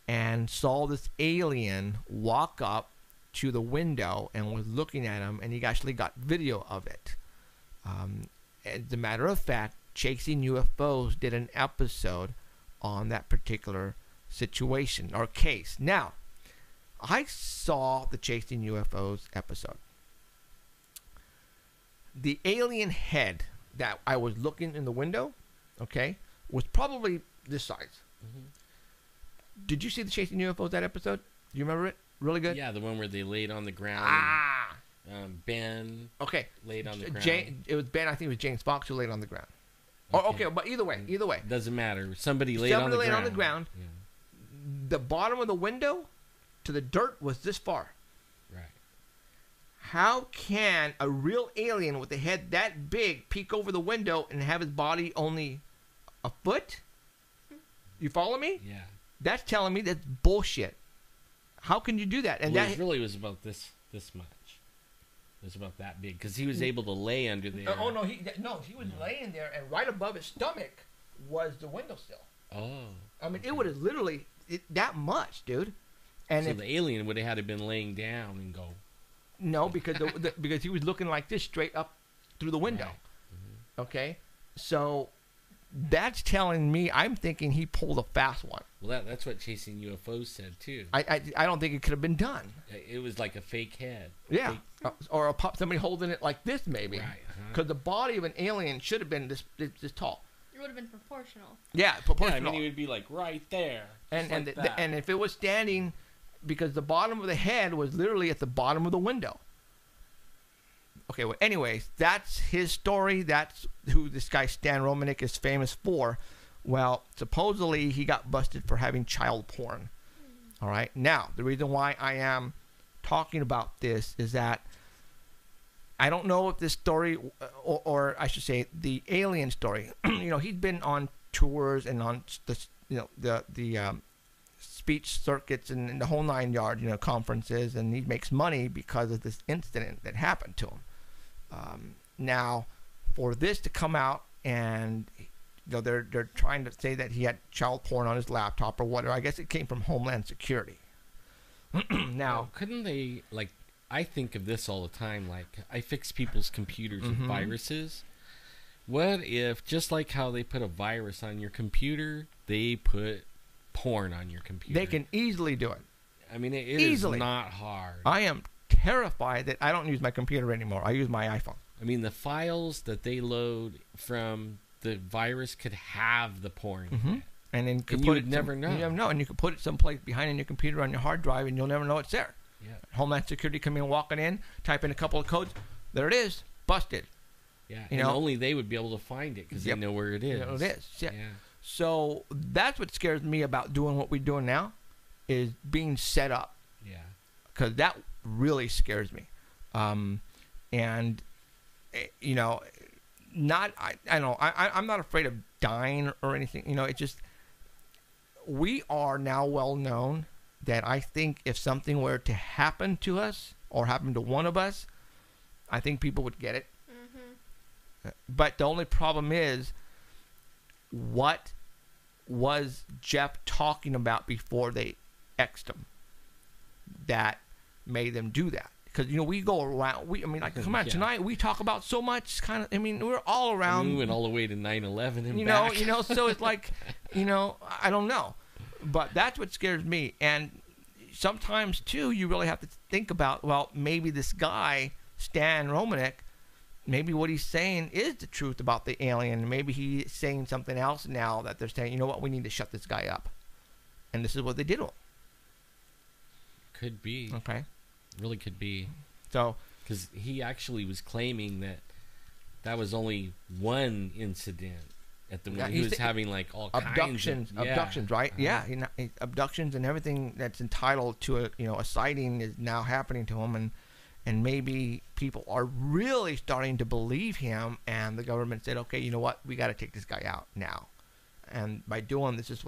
and saw this alien walk up to the window and was looking at him, and he actually got video of it. As a matter of fact, Chasing UFOs did an episode on that particular situation or case. Now, I saw the Chasing UFOs episode. The alien head that I was looking in the window, okay, was probably this size. Mm-hmm. Did you see the Chasing UFOs, that episode? Do you remember it? Really good? Yeah, the one where they laid on the ground. And, Ben laid on the ground. It was Ben, I think it was James Fox who laid on the ground. Okay, but either way. Doesn't matter. Somebody laid on the ground. Yeah. The bottom of the window to the dirt was this far. Right. How can a real alien with a head that big peek over the window and have his body only a foot? You follow me? Yeah. That's telling me that's bullshit. How can you do that? And it really was about this much. It was about that big because he was able to lay under there. He was laying there, and right above his stomach was the windowsill. Oh. I mean, it would have literally that much, dude. And so the alien would have had to been laying down and go. No, because because he was looking like this straight up through the window. Right. Mm-hmm. Okay, so that's telling me I'm thinking he pulled a fast one. Well, that's what Chasing UFOs said too. I don't think it could have been done. It was like a fake head. Yeah, or somebody holding it like this maybe. Right. Because the body of an alien should have been this tall. It would have been proportional. Yeah, proportional. Yeah, I mean, it would be like right there. And if it was standing, because the bottom of the head was literally at the bottom of the window. Okay, well, anyways, that's his story. That's who this guy Stan Romanek is famous for. Well, supposedly he got busted for having child porn. All right. Now, the reason why I am talking about this is that I don't know if this story, or I should say the alien story, you know, he's been on tours and on the speech circuits and the whole 9 yards, you know, conferences, and he makes money because of this incident that happened to him. Now, for this to come out and they're trying to say that he had child porn on his laptop or whatever. I guess it came from Homeland Security. Now, couldn't they, like, I think of this all the time, like, I fix people's computers with viruses. What if, just like how they put a virus on your computer, they put porn on your computer? They can easily do it. I mean, it is not hard. I am terrified that I don't use my computer anymore. I use my iPhone. I mean, the files that they load from the virus could have the porn in it. And then you would never know. You never know. And you could put it someplace behind in your computer on your hard drive, and you'll never know it's there. Yeah. Homeland Security come in, walking in, type in a couple of codes. There it is. Busted. Yeah. You and know? only they would be able to find it because they know where it is. You know, it is. Yeah. Yeah. So that's what scares me about doing what we're doing now, is being set up. Yeah. because that really scares me. And you know, I'm not afraid of dying or anything. You know, it just, we are now well known that I think if something were to happen to us or happen to one of us, I think people would get it. Mm-hmm. But the only problem is, what was Jeff talking about before they X'd him that made them do that? Because, you know, we go around, come on, tonight we talk about so much kind of, we're all around. We went all the way to 9/11 and back. You know, so it's like, I don't know. But that's what scares me. And sometimes, too, you really have to think about, well, maybe this guy, Stan Romanek, maybe what he's saying is the truth about the alien. Maybe he's saying something else now that they're saying, you know what, we need to shut this guy up. And this is what they did to him. Could be. Okay. Really could be. So, because he actually was claiming that was only one incident at the moment. He was having like all abductions, kinds of abductions, right? Yeah, abductions and everything that's entitled to a sighting is now happening to him, and maybe people are really starting to believe him, and the government said, okay, you know what, we got to take this guy out now, and by doing this is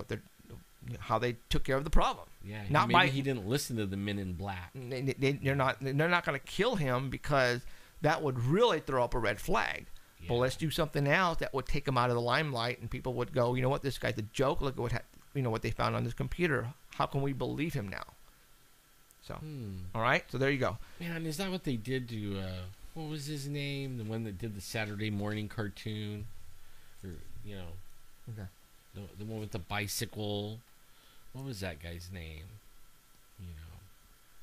how they took care of the problem. Yeah, maybe he didn't listen to the Men in Black. They're not going to kill him because that would really throw up a red flag. Yeah. But let's do something else that would take him out of the limelight, and people would go, you know what, this guy's a joke. Look at what they found on this computer. How can we believe him now? So, all right. So there you go. Man, is that what they did to what was his name? The one that did the Saturday morning cartoon, or okay. The one with the bicycle. What was that guy's name?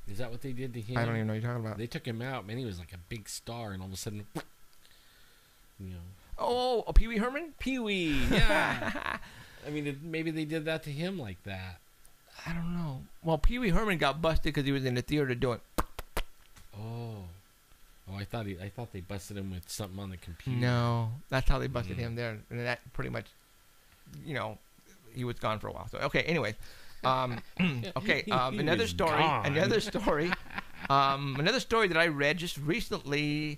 Is that what they did to him? I don't even know what you're talking about. They took him out, man. He was like a big star, and all of a sudden, Oh, Pee Wee Herman? Pee Wee, yeah. Maybe they did that to him like that. I don't know. Well, Pee Wee Herman got busted because he was in the theater doing. Oh, I thought they busted him with something on the computer. No, that's how they busted him there, and that pretty much, he was gone for a while. So okay, anyway, another story that I read just recently.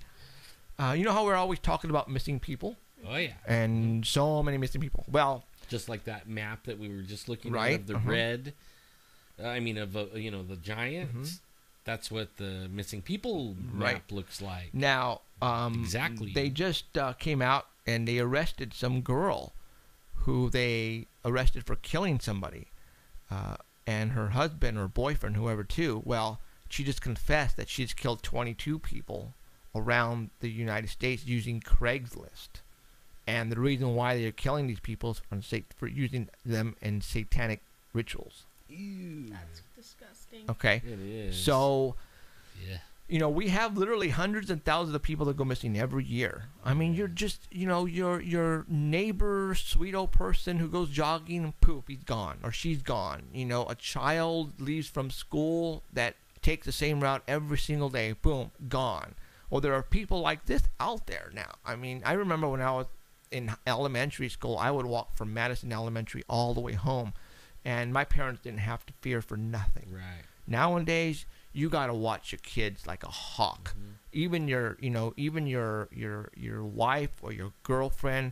You know how we're always talking about missing people? Oh yeah, and so many missing people. Well, just like that map that we were just looking at of the red. The giants. Mm-hmm. That's what the missing people map looks like. Now, exactly. They just came out and they arrested some girl who they arrested for killing somebody, and her husband or boyfriend, whoever, too. Well, she just confessed that she's killed 22 people around the United States using Craigslist, and the reason why they're killing these people is for using them in satanic rituals. Ew. That's disgusting. Okay. It is. So, yeah. We have literally hundreds and thousands of people that go missing every year. You're just, your neighbor, sweet old person who goes jogging and poof, he's gone or she's gone. A child leaves from school that takes the same route every single day, boom, gone. Well, there are people like this out there now. I remember when I was in elementary school, I would walk from Madison Elementary all the way home. And my parents didn't have to fear for nothing. Right. Nowadays, you gotta watch your kids like a hawk. Mm-hmm. Even your wife or your girlfriend.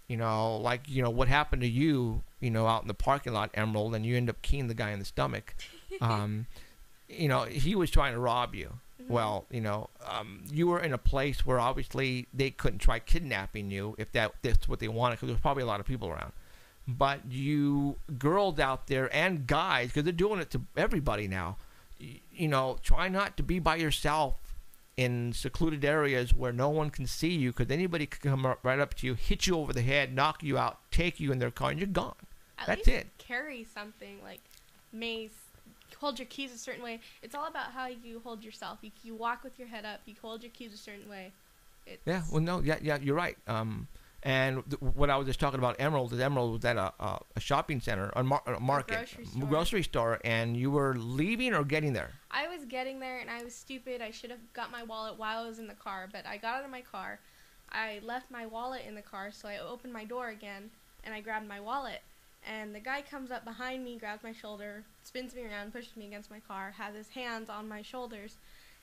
What happened to you? Out in the parking lot, Emerald, and you end up keying the guy in the stomach. He was trying to rob you. Mm-hmm. Well, you were in a place where obviously they couldn't try kidnapping you if that's what they wanted, because there's probably a lot of people around. But you girls out there and guys, because they're doing it to everybody now, try not to be by yourself in secluded areas where no one can see you, because anybody could come right up to you, hit you over the head, knock you out, take you in their car, and you're gone. That's it. Carry something like mace. Hold your keys a certain way. It's all about how you hold yourself. You walk with your head up. You hold your keys a certain way. You're right. And what I was just talking about, Emerald was at a shopping center, a market, grocery store, and you were leaving or getting there? I was getting there, and I was stupid. I should have got my wallet while I was in the car, but I got out of my car. I left my wallet in the car, so I opened my door again, and I grabbed my wallet. And the guy comes up behind me, grabs my shoulder, spins me around, pushes me against my car, has his hands on my shoulders.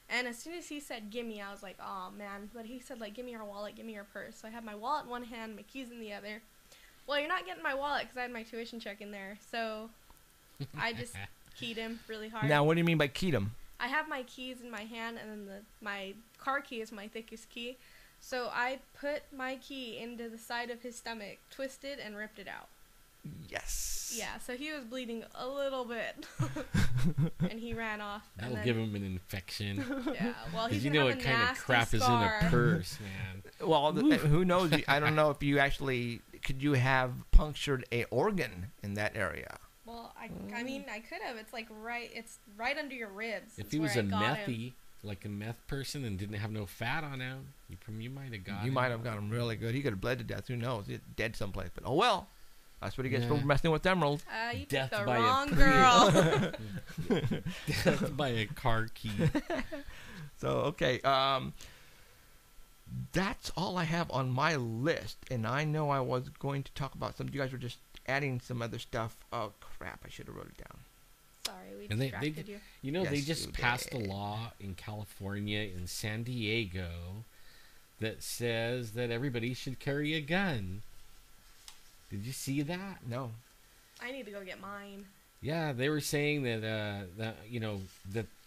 And as soon as he said, gimme, I was like, oh, man. But he said, like, give me your wallet, give me your purse. So I had my wallet in one hand, my keys in the other. Well, you're not getting my wallet because I had my tuition check in there. So I just keyed him really hard. Now, what do you mean by keyed him? I have my keys in my hand, and then my car key is my thickest key. So I put my key into the side of his stomach, twisted, and ripped it out. Yes. Yeah, so he was bleeding a little bit. And he ran off. That'll give him an infection. Yeah, well, he's you gonna know have what a kind of nasty crap scar. is in a purse, man. Well, who knows? I don't know if you actually... Could you have punctured a organ in that area? Well, I mean, I could have. It's like it's right under your ribs. If he was a methy, like a meth person, and didn't have no fat on him, you might have got him. You might have got him really good. He could have bled to death. Who knows? He's dead someplace. But oh well. That's what he gets for messing with emeralds. You Death picked the by wrong girl. Death by a car key. So, okay. That's all I have on my list. And I know I was going to talk about some. You guys were just adding some other stuff. Oh, crap. I should have wrote it down. Sorry, we And distracted you. You know, Yes, they just you passed a did. law in California, in San Diego, that says that everybody should carry a gun. Did you see that? No. I need to go get mine. Yeah, they were saying that that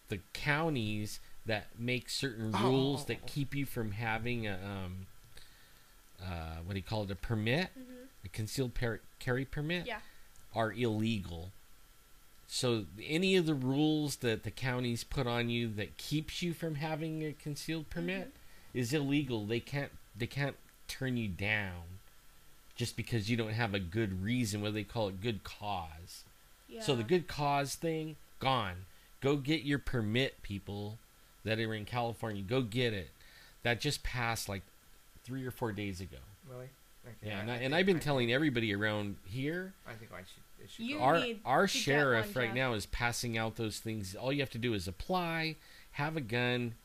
the counties that make certain rules that keep you from having a what do you call it, a permit, a concealed carry permit, are illegal. So any of the rules that the counties put on you that keeps you from having a concealed permit is illegal. They can't turn you down just because you don't have a good reason, what they call it, good cause. Yeah. So the good cause thing, gone. Go get your permit, people that are in California. Go get it. That just passed like 3 or 4 days ago. Really? Yeah, and I've been telling everybody around here. I think it should You go. Our to get sheriff one, right Jeff. now is passing out those things. All you have to do is apply, have a gun,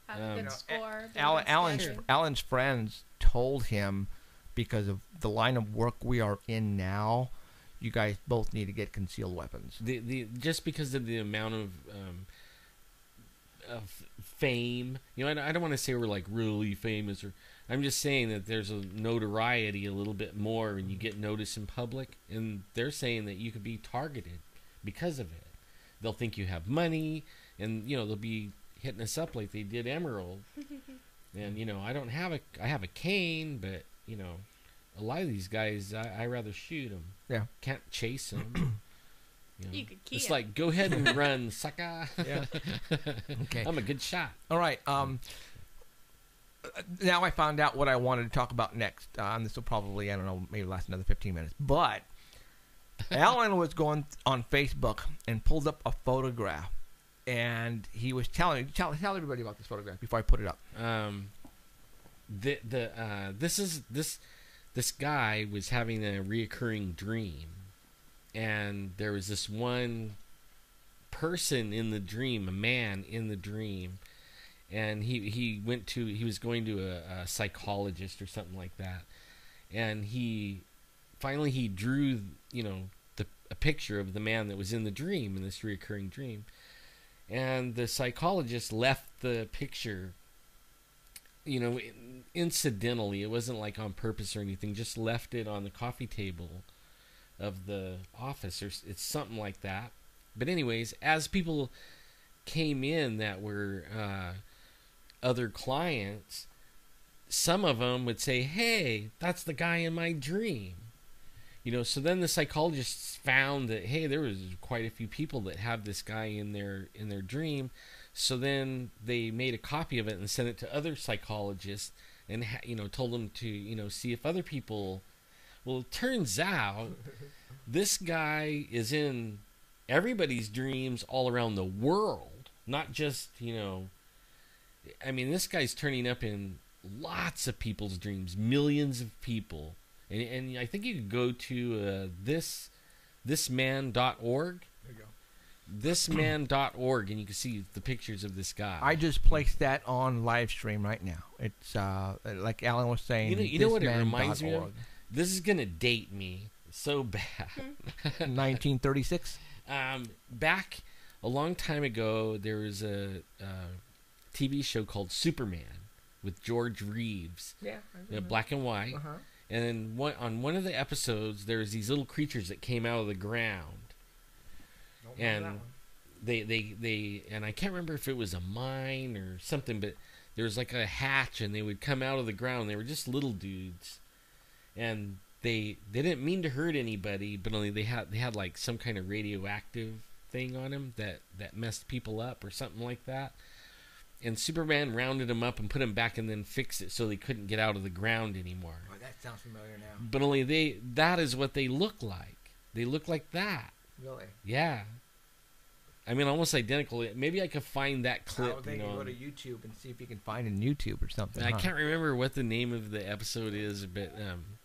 Have a good score. be Alan, good Alan's, schedule. Alan's friends told him, because of the line of work we are in now, you guys both need to get concealed weapons. just because of the amount of fame. You know, I don't want to say we're like really famous, or I'm just saying that there's a notoriety a little bit more, and you get noticed in public, and they're saying that you could be targeted because of it. They'll think you have money, and you know they'll be hitting us up like they did Emerald. And you know, I have a cane, but you know, a lot of these guys, I rather shoot them. Yeah. Can't chase them. You know, You could key it's it. like, go ahead and run, sucker. Yeah. Okay. I'm a good shot. All right. Now I found out what I wanted to talk about next. And this will probably, I don't know, maybe last another 15 minutes. But Alan was going on Facebook and pulled up a photograph. And he was tell everybody about this photograph before I put it up. This guy was having a reoccurring dream, and there was this one person in the dream, a man in the dream, and he was going to a psychologist or something like that, and he drew, you know, a picture of the man that was in the dream, in this reoccurring dream, and the psychologist left the picture, you know, incidentally. It wasn't like on purpose or anything, just left it on the coffee table of the office, or it's something like that. But anyways, as people came in that were other clients, some of them would say, hey, that's the guy in my dream. You know, so then the psychologists found that, hey, there was quite a few people that have this guy in their dream. So then they made a copy of it and sent it to other psychologists, and you know, told them to, you know, see if other people. Well, it turns out this guy is in everybody's dreams all around the world, not just, you know. I mean, this guy's turning up in lots of people's dreams, millions of people, and I think you could go to thisman.org. There you go. Thisman.org, and you can see the pictures of this guy. I just placed that on live stream right now. It's like Alan was saying. You know what it reminds me of? thisman.org. This is gonna date me, So bad. 1936. Back a long time ago, there was a TV show called Superman with George Reeves. Yeah. Black and white. And then on one of the episodes, there was these little creatures that came out of the ground. And they and I can't remember if it was a mine or something, but there was like a hatch, and they would come out of the ground. They were just little dudes, and they didn't mean to hurt anybody, but only they had like some kind of radioactive thing on them that messed people up or something like that. And Superman rounded them up and put them back, and then fixed it so they couldn't get out of the ground anymore. Oh, that sounds familiar now. But only that is what they look like. They look like that. Really? Yeah. I mean, almost identical. Maybe I could find that clip. They can go to YouTube and see if you can find it in YouTube or something. I can't remember what the name of the episode is, but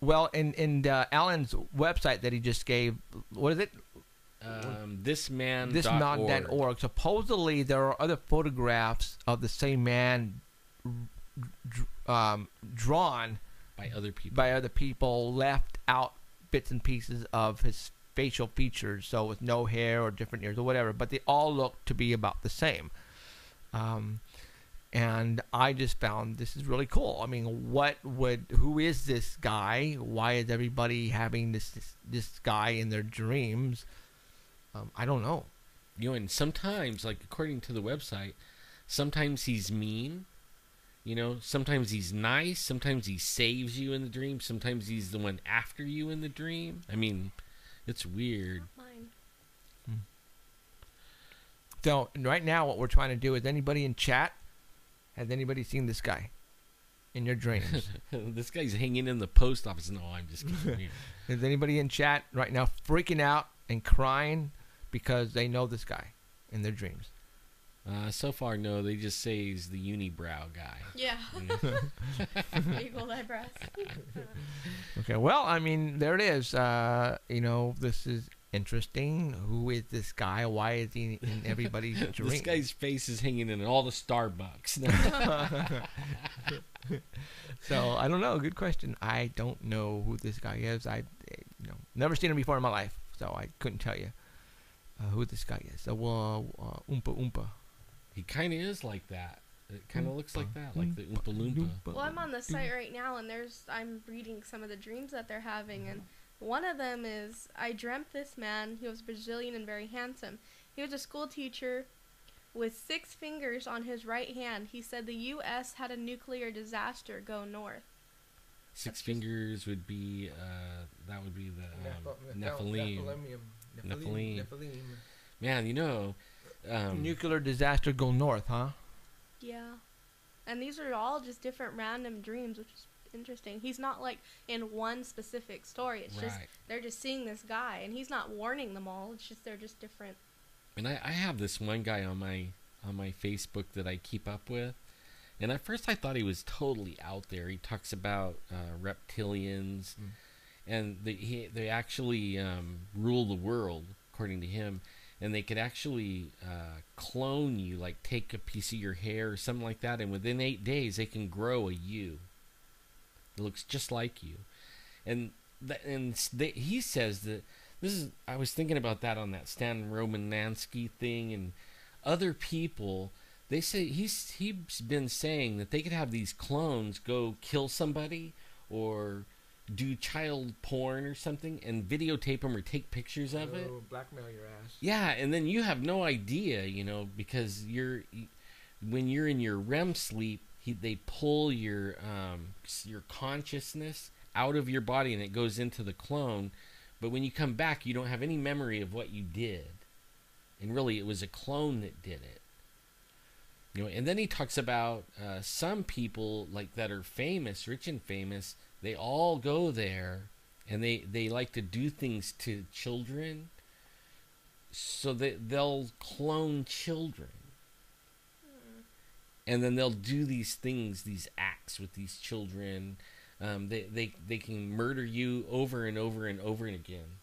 well, in Alan's website that he just gave, what is it? Thisman.org. Supposedly, there are other photographs of the same man drawn by other people, left out bits and pieces of his facial features, so with no hair or different ears or whatever, but they all look to be about the same. And I just found this is really cool. I mean, who is this guy? Why is everybody having this guy in their dreams? I don't know. And sometimes, like according to the website, sometimes he's mean. Sometimes he's nice. Sometimes he saves you in the dream. Sometimes he's the one after you in the dream. I mean, it's weird. Not mine. So right now, what we're trying to do is, anybody in chat, has anybody seen this guy in your dreams? This guy's hanging in the post office. No, I'm just kidding. Is anybody in chat right now freaking out and crying because they know this guy in their dreams? So far, no. They just say he's the unibrow guy. Yeah. Eagle eyebrows. Okay, well, I mean, there it is. This is interesting. Who is this guy? Why is he in everybody's dreams? This guy's face is hanging in all the Starbucks. So, I don't know. Good question. I don't know who this guy is. Never seen him before in my life, so I couldn't tell you who this guy is. So, Oompa Oompa. He kind of is like that. It kind of looks like that, like the Oompa Loompa. Well, I'm on the site right now, and I'm reading some of the dreams that they're having, and one of them is, I dreamt this man. He was Brazilian and very handsome. He was a school teacher with 6 fingers on his right hand. He said the U.S. had a nuclear disaster go north. 6 fingers would be, that would be the Nephilim. Man, nuclear disaster go north, huh? Yeah. And these are all just different random dreams, which is interesting. He's not like in one specific story. It's just they're just seeing this guy, and he's not warning them all. It's just they're just different. And I have this one guy on my Facebook that I keep up with, and at first I thought he was totally out there. He talks about reptilians, and they actually rule the world according to him. And they could actually clone you, like take a piece of your hair or something like that, and within 8 days they can grow a you. It looks just like you. And he says that this is. I was thinking about that on that Stan Romanowski thing, and other people. They say he's been saying that they could have these clones go kill somebody or do child porn or something and videotape them or take pictures of it. Blackmail your ass. Yeah, and then you have no idea, because when you're in your REM sleep, they pull your consciousness out of your body and it goes into the clone. But when you come back, you don't have any memory of what you did, and really it was a clone that did it. And then he talks about some people like that are famous, rich and famous. They all go there, and they like to do things to children, so they'll clone children. And then they'll do these things, these acts with these children. They can murder you over and over and over and again.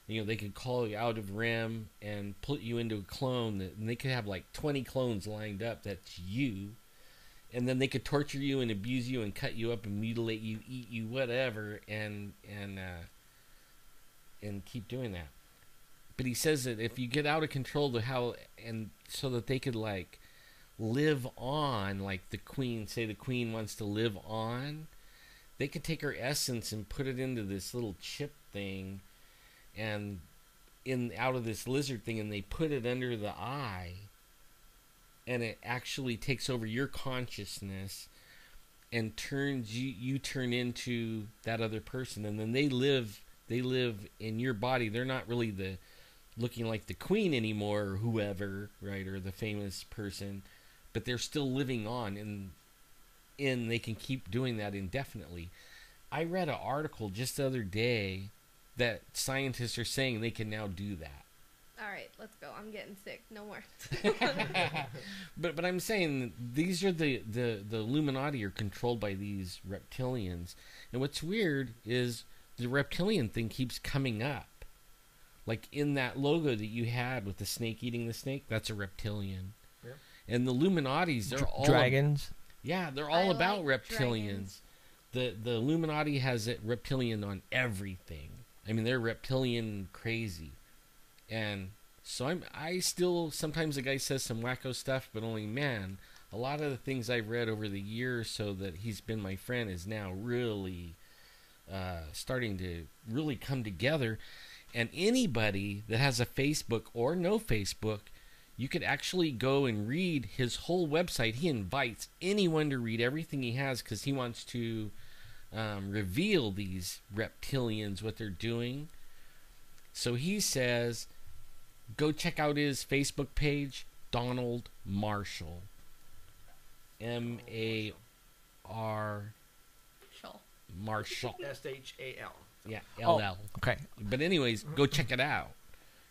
They could call you out of REM and put you into a clone, and they could have like 20 clones lined up that's you. And then they could torture you and abuse you and cut you up and mutilate you, eat you, whatever. And and keep doing that. But he says that if you get out of control, and so that they could like live on, like the queen, say the queen wants to live on, they could take her essence and put it into this little chip thing, and out of this lizard thing, and they put it under the eye, and it actually takes over your consciousness and turns you turn into that other person, and then they live in your body. They're not really looking like the queen anymore, or whoever, right, or the famous person, but they're still living on, and they can keep doing that indefinitely. I read an article just the other day that scientists are saying they can now do that. All right, let's go. I'm getting sick. No more. But I'm saying these are the Illuminati are controlled by these reptilians, and what's weird is the reptilian thing keeps coming up. Like in that logo that you had with the snake eating the snake, that's a reptilian. Yeah. And the Illuminatis, they're all dragons. Yeah, they're all about reptilians. The Illuminati has it reptilian on everything. I mean, they're reptilian crazy. And so I still, sometimes the guy says some wacko stuff, but only, man, a lot of the things I've read over the year or so that he's been my friend is now really starting to really come together. And anybody that has a Facebook or no Facebook, you could actually go and read his whole website. He invites anyone to read everything he has because he wants to reveal these reptilians, what they're doing. So he says, go check out his Facebook page, Donald Marshall. M-A-R... Marshall. S-H-A-L. Yeah, L-L. Oh, okay. But anyways, go check it out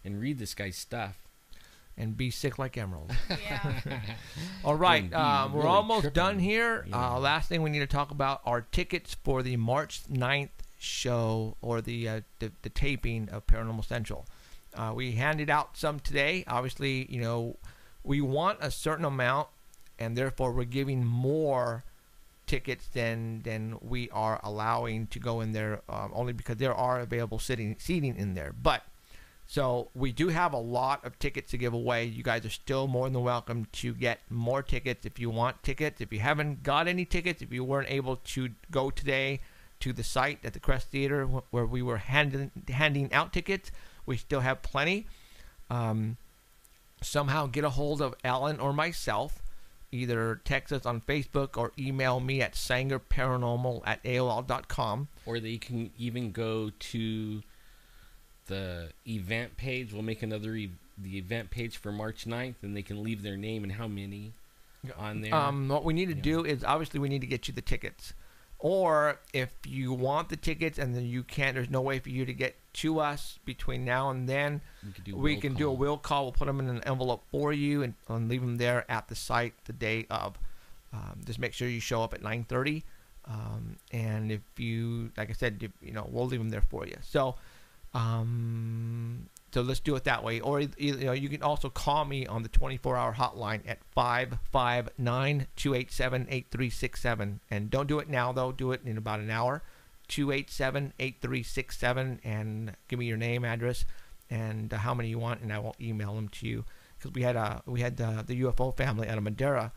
and read this guy's stuff. And be sick like Emerald. Yeah. All right, we're really almost done here. Yeah. Last thing we need to talk about are tickets for the March 9th show, or the taping of Paranormal Central. We handed out some today. Obviously, you know, we want a certain amount, and therefore we're giving more tickets than we are allowing to go in there, only because there are available seating in there. But so we do have a lot of tickets to give away. You guys are still more than welcome to get more tickets if you want tickets. If you haven't got any tickets, if you weren't able to go today to the site at the Crest Theater where we were handing out tickets, we still have plenty. Somehow get a hold of Alan or myself. Either text us on Facebook or email me at sangerparanormal@aol.com. Or they can even go to the event page. We'll make another the event page for March 9th, and they can leave their name and how many on there. What we need to do is, obviously, we need to get you the tickets. Or if you want the tickets and then you can't, there's no way for you to get to us between now and then, we can do a will call. We'll put them in an envelope for you and leave them there at the site the day of. Just make sure you show up at 9:30. And if you, like I said, we'll leave them there for you. So, so let's do it that way. Or you can also call me on the 24-hour hotline at 559-287-8367. And don't do it now, though. Do it in about an hour. 287-8367, and give me your name, address, and how many you want, and I will email them to you. Because we had the UFO family out of Madeira.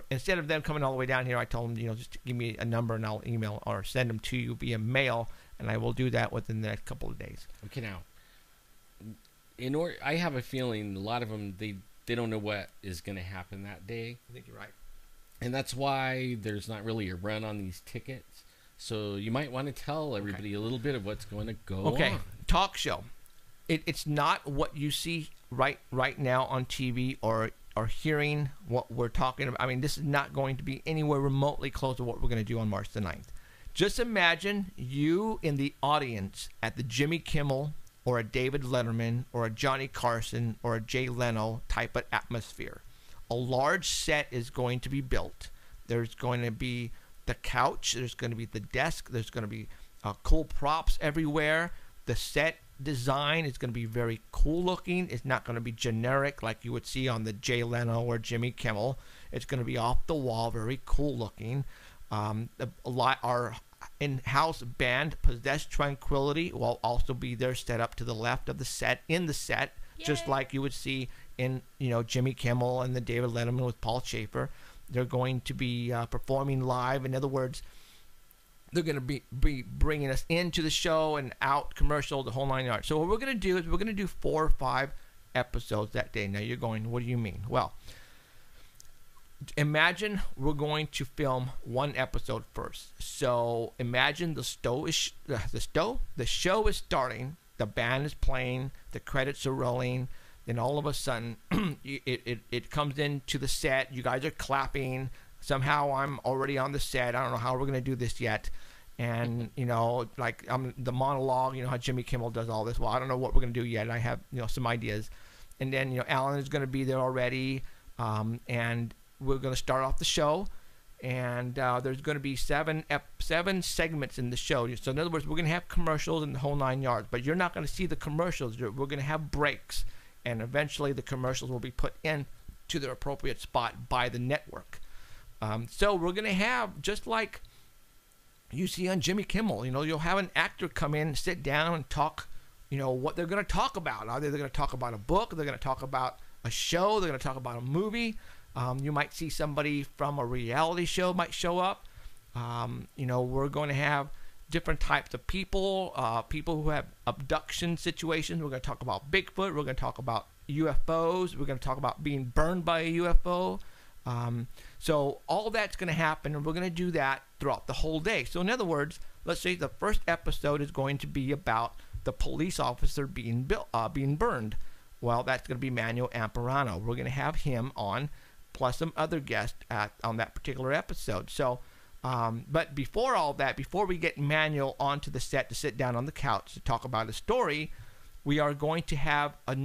Instead of them coming all the way down here, I told them, just give me a number and I'll email or send them to you via mail, and I will do that within the next couple of days. Okay, now, I have a feeling a lot of them, they don't know what is going to happen that day. I think you're right. And that's why there's not really a run on these tickets. So you might want to tell everybody a little bit of what's going to go on. Talk show. It's not what you see right now on TV or hearing what we're talking about. I mean, this is not going to be anywhere remotely close to what we're going to do on March the 9th. Just imagine you in the audience at the Jimmy Kimmel or a David Letterman or a Johnny Carson or a Jay Leno type of atmosphere. A large set is going to be built. There's going to be the couch, there's going to be the desk, there's going to be cool props everywhere. The set design is going to be very cool looking. It's not going to be generic like you would see on the Jay Leno or Jimmy Kimmel. It's going to be off the wall, very cool looking. Our in-house band Possessed Tranquility will also be there, set up to the left of the set, in the set. Yay. Just like you would see in, Jimmy Kimmel and the David Letterman with Paul Schaefer. They're going to be performing live. In other words, they're going to be bringing us into the show and out, commercial, the whole 9 yards. So what we're going to do is we're going to do 4 or 5 episodes that day. Now you're going, what do you mean? Well, imagine we're going to film 1 episode first. So imagine the show is starting, the band is playing, the credits are rolling, then all of a sudden it comes into the set. You guys are clapping. Somehow I'm already on the set. I don't know how we're going to do this yet. And, like the monologue, how Jimmy Kimmel does all this. Well, I don't know what we're going to do yet. I have, some ideas. And then, Alan is going to be there already. And we're going to start off the show. And there's going to be 7 segments in the show. So in other words, we're going to have commercials in the whole 9 yards. But you're not going to see the commercials. We're going to have breaks. And eventually the commercials will be put in to their appropriate spot by the network. So we're going to have, just like you see on Jimmy Kimmel, you'll have an actor come in, sit down and talk, what they're going to talk about. Either they're going to talk about a book, they're going to talk about a show, they're going to talk about a movie. You might see somebody from a reality show might show up. We're going to have different types of people, people who have abduction situations. We're going to talk about Bigfoot. We're going to talk about UFOs. We're going to talk about being burned by a UFO. So all that's going to happen, and we're going to do that throughout the whole day. So in other words, let's say the first episode is going to be about the police officer being burned. Well, that's going to be Manuel Amparano. We're going to have him on, plus some other guests on that particular episode. So, but before all that, before we get Manuel onto the set to sit down on the couch to talk about a story, we are going to have a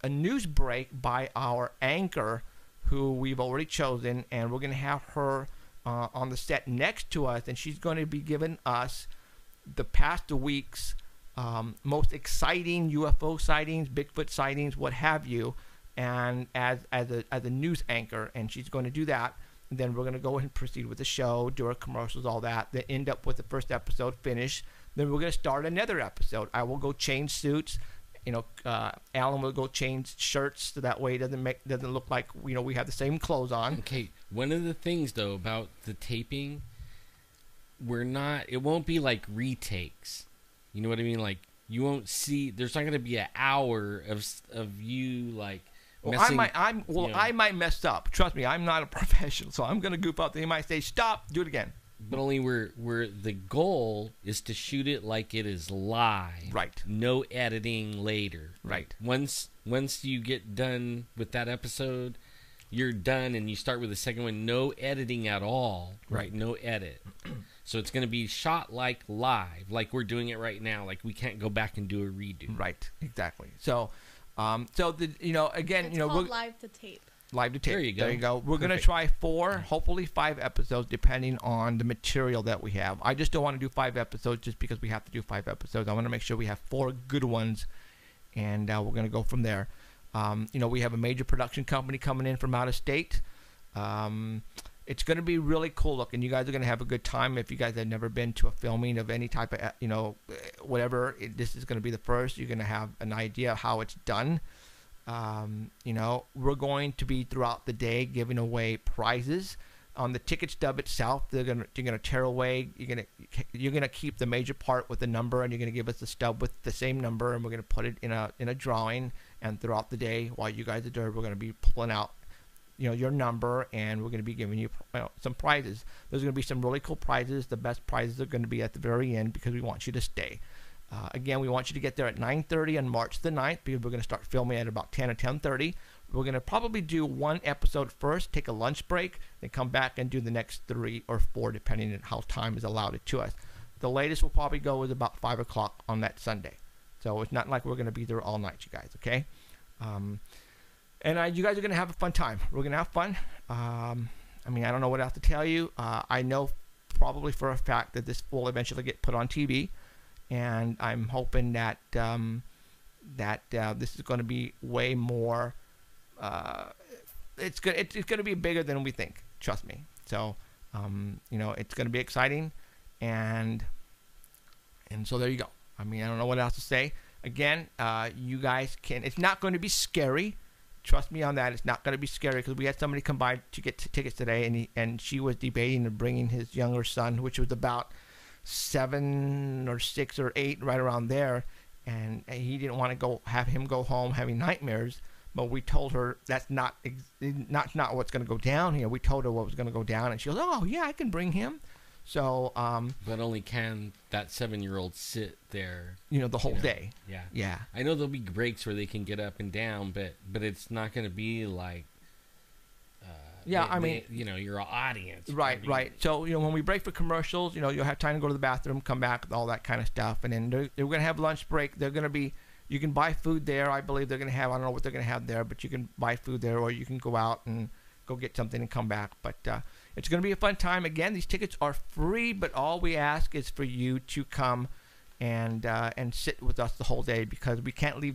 news break by our anchor, who we've already chosen, and we're going to have her on the set next to us, and she's going to be giving us the past week's most exciting UFO sightings, Bigfoot sightings, what have you, and as a news anchor, and she's going to do that. And then we're going to go ahead and proceed with the show, do our commercials, all that, then end up with the first episode finished. Then we're going to start another episode. I will go change suits. Alan will go change shirts, so that way it doesn't look like we have the same clothes on. Okay, one of the things though about the taping, it won't be like retakes. You know what I mean? Like, you won't see. There's not going to be an hour of you like. Messing, I might mess up. Trust me, I'm not a professional, so I'm going to goof up. They might say, "Stop, do it again." But only where the goal is to shoot it like it is live. Right. No editing later. Right. Once you get done with that episode, you're done, and you start with the second one. No editing at all. Right. No edit. So it's going to be shot like live, like we're doing it right now. Like, we can't go back and do a redo. Right. Exactly. So, again, it's called live to tape. Live to tape. There you go. We're going to try 4, hopefully 5 episodes, depending on the material that we have. I just don't want to do 5 episodes just because we have to do 5 episodes. I want to make sure we have 4 good ones, and we're going to go from there. We have a major production company coming in from out of state. It's going to be really cool looking. You guys are going to have a good time. If you guys have never been to a filming of any type of, whatever, this is going to be the first. You're going to have an idea of how it's done. We're going to be throughout the day giving away prizes on the ticket stub itself. You're gonna tear away. You're gonna keep the major part with the number, and you're gonna give us the stub with the same number, and we're gonna put it in a drawing. And throughout the day, while you guys are there, we're gonna be pulling out, your number, and we're gonna be giving you some prizes. There's gonna be some really cool prizes. The best prizes are gonna be at the very end because we want you to stay. Again, we want you to get there at 9:30 on March the 9th because we're going to start filming at about 10 or 10:30. We're going to probably do 1 episode first, take a lunch break, then come back and do the next 3 or 4 depending on how time is allowed it to us. The latest we'll probably go is about 5 o'clock on that Sunday. So it's not like we're going to be there all night, you guys, okay? You guys are going to have a fun time. We're going to have fun. I don't know what else to tell you. I know probably for a fact that this will eventually get put on TV. And I'm hoping that this is going to be way more. It's going to be bigger than we think. Trust me. So, it's going to be exciting, and And so there you go. I mean, I don't know what else to say. Again, you guys can. It's not going to be scary. Trust me on that. It's not going to be scary because we had somebody come by to get tickets today, and she was debating of bringing his younger son, which was about 7 or 6 or 8, right around there, and he didn't want to have him go home having nightmares. But we told her that's not what's going to go down here. We told her what was going to go down, and she goes, "Oh yeah, I can bring him." So, but only can that 7-year-old sit there, the whole day. Yeah, yeah. I know there'll be breaks where they can get up and down, but it's not going to be like. Your audience. Right. So, when we break for commercials, you'll have time to go to the bathroom, come back, all that kind of stuff, and then they're going to have lunch break. They're going to be. You can buy food there. I believe they're going to have, I don't know what they're going to have there, but you can buy food there, or you can go out and go get something and come back. But it's going to be a fun time. Again, these tickets are free, but all we ask is for you to come and sit with us the whole day, because we can't leave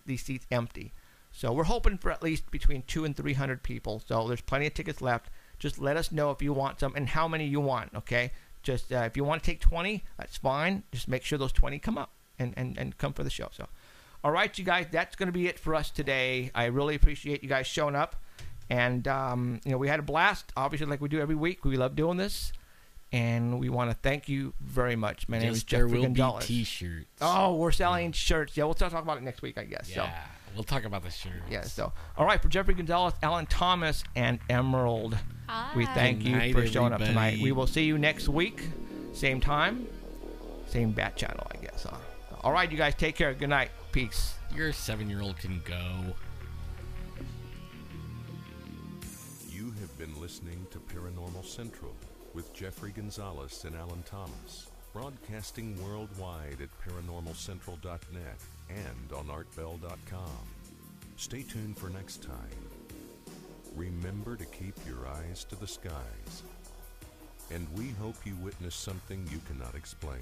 these seats empty. So we're hoping for at least between 200 and 300 people. So there's plenty of tickets left. Just let us know if you want some and how many you want, okay? Just if you want to take 20, that's fine. Just make sure those 20 come up and come for the show. So. All right, you guys, that's going to be it for us today. I really appreciate you guys showing up. And, we had a blast, obviously, like we do every week. We love doing this. And we want to thank you very much. My name is Jeffrey Gonzalez. There will be T-shirts. Oh, we're selling shirts. Yeah, we'll talk about it next week, I guess. Yeah, we'll talk about the shirts. Yeah, so. All right, for Jeffrey Gonzalez, Alan Thomas, and Emerald, we thank you for showing up tonight. We will see you next week. Same time, same bat channel, I guess. All right, you guys, take care. Good night. Peace. Your 7-year-old can go. You have been listening to Paranormal Central with Jeffrey Gonzalez and Alan Thomas, broadcasting worldwide at paranormalcentral.net and on artbell.com. Stay tuned for next time. Remember to keep your eyes to the skies, and we hope you witness something you cannot explain.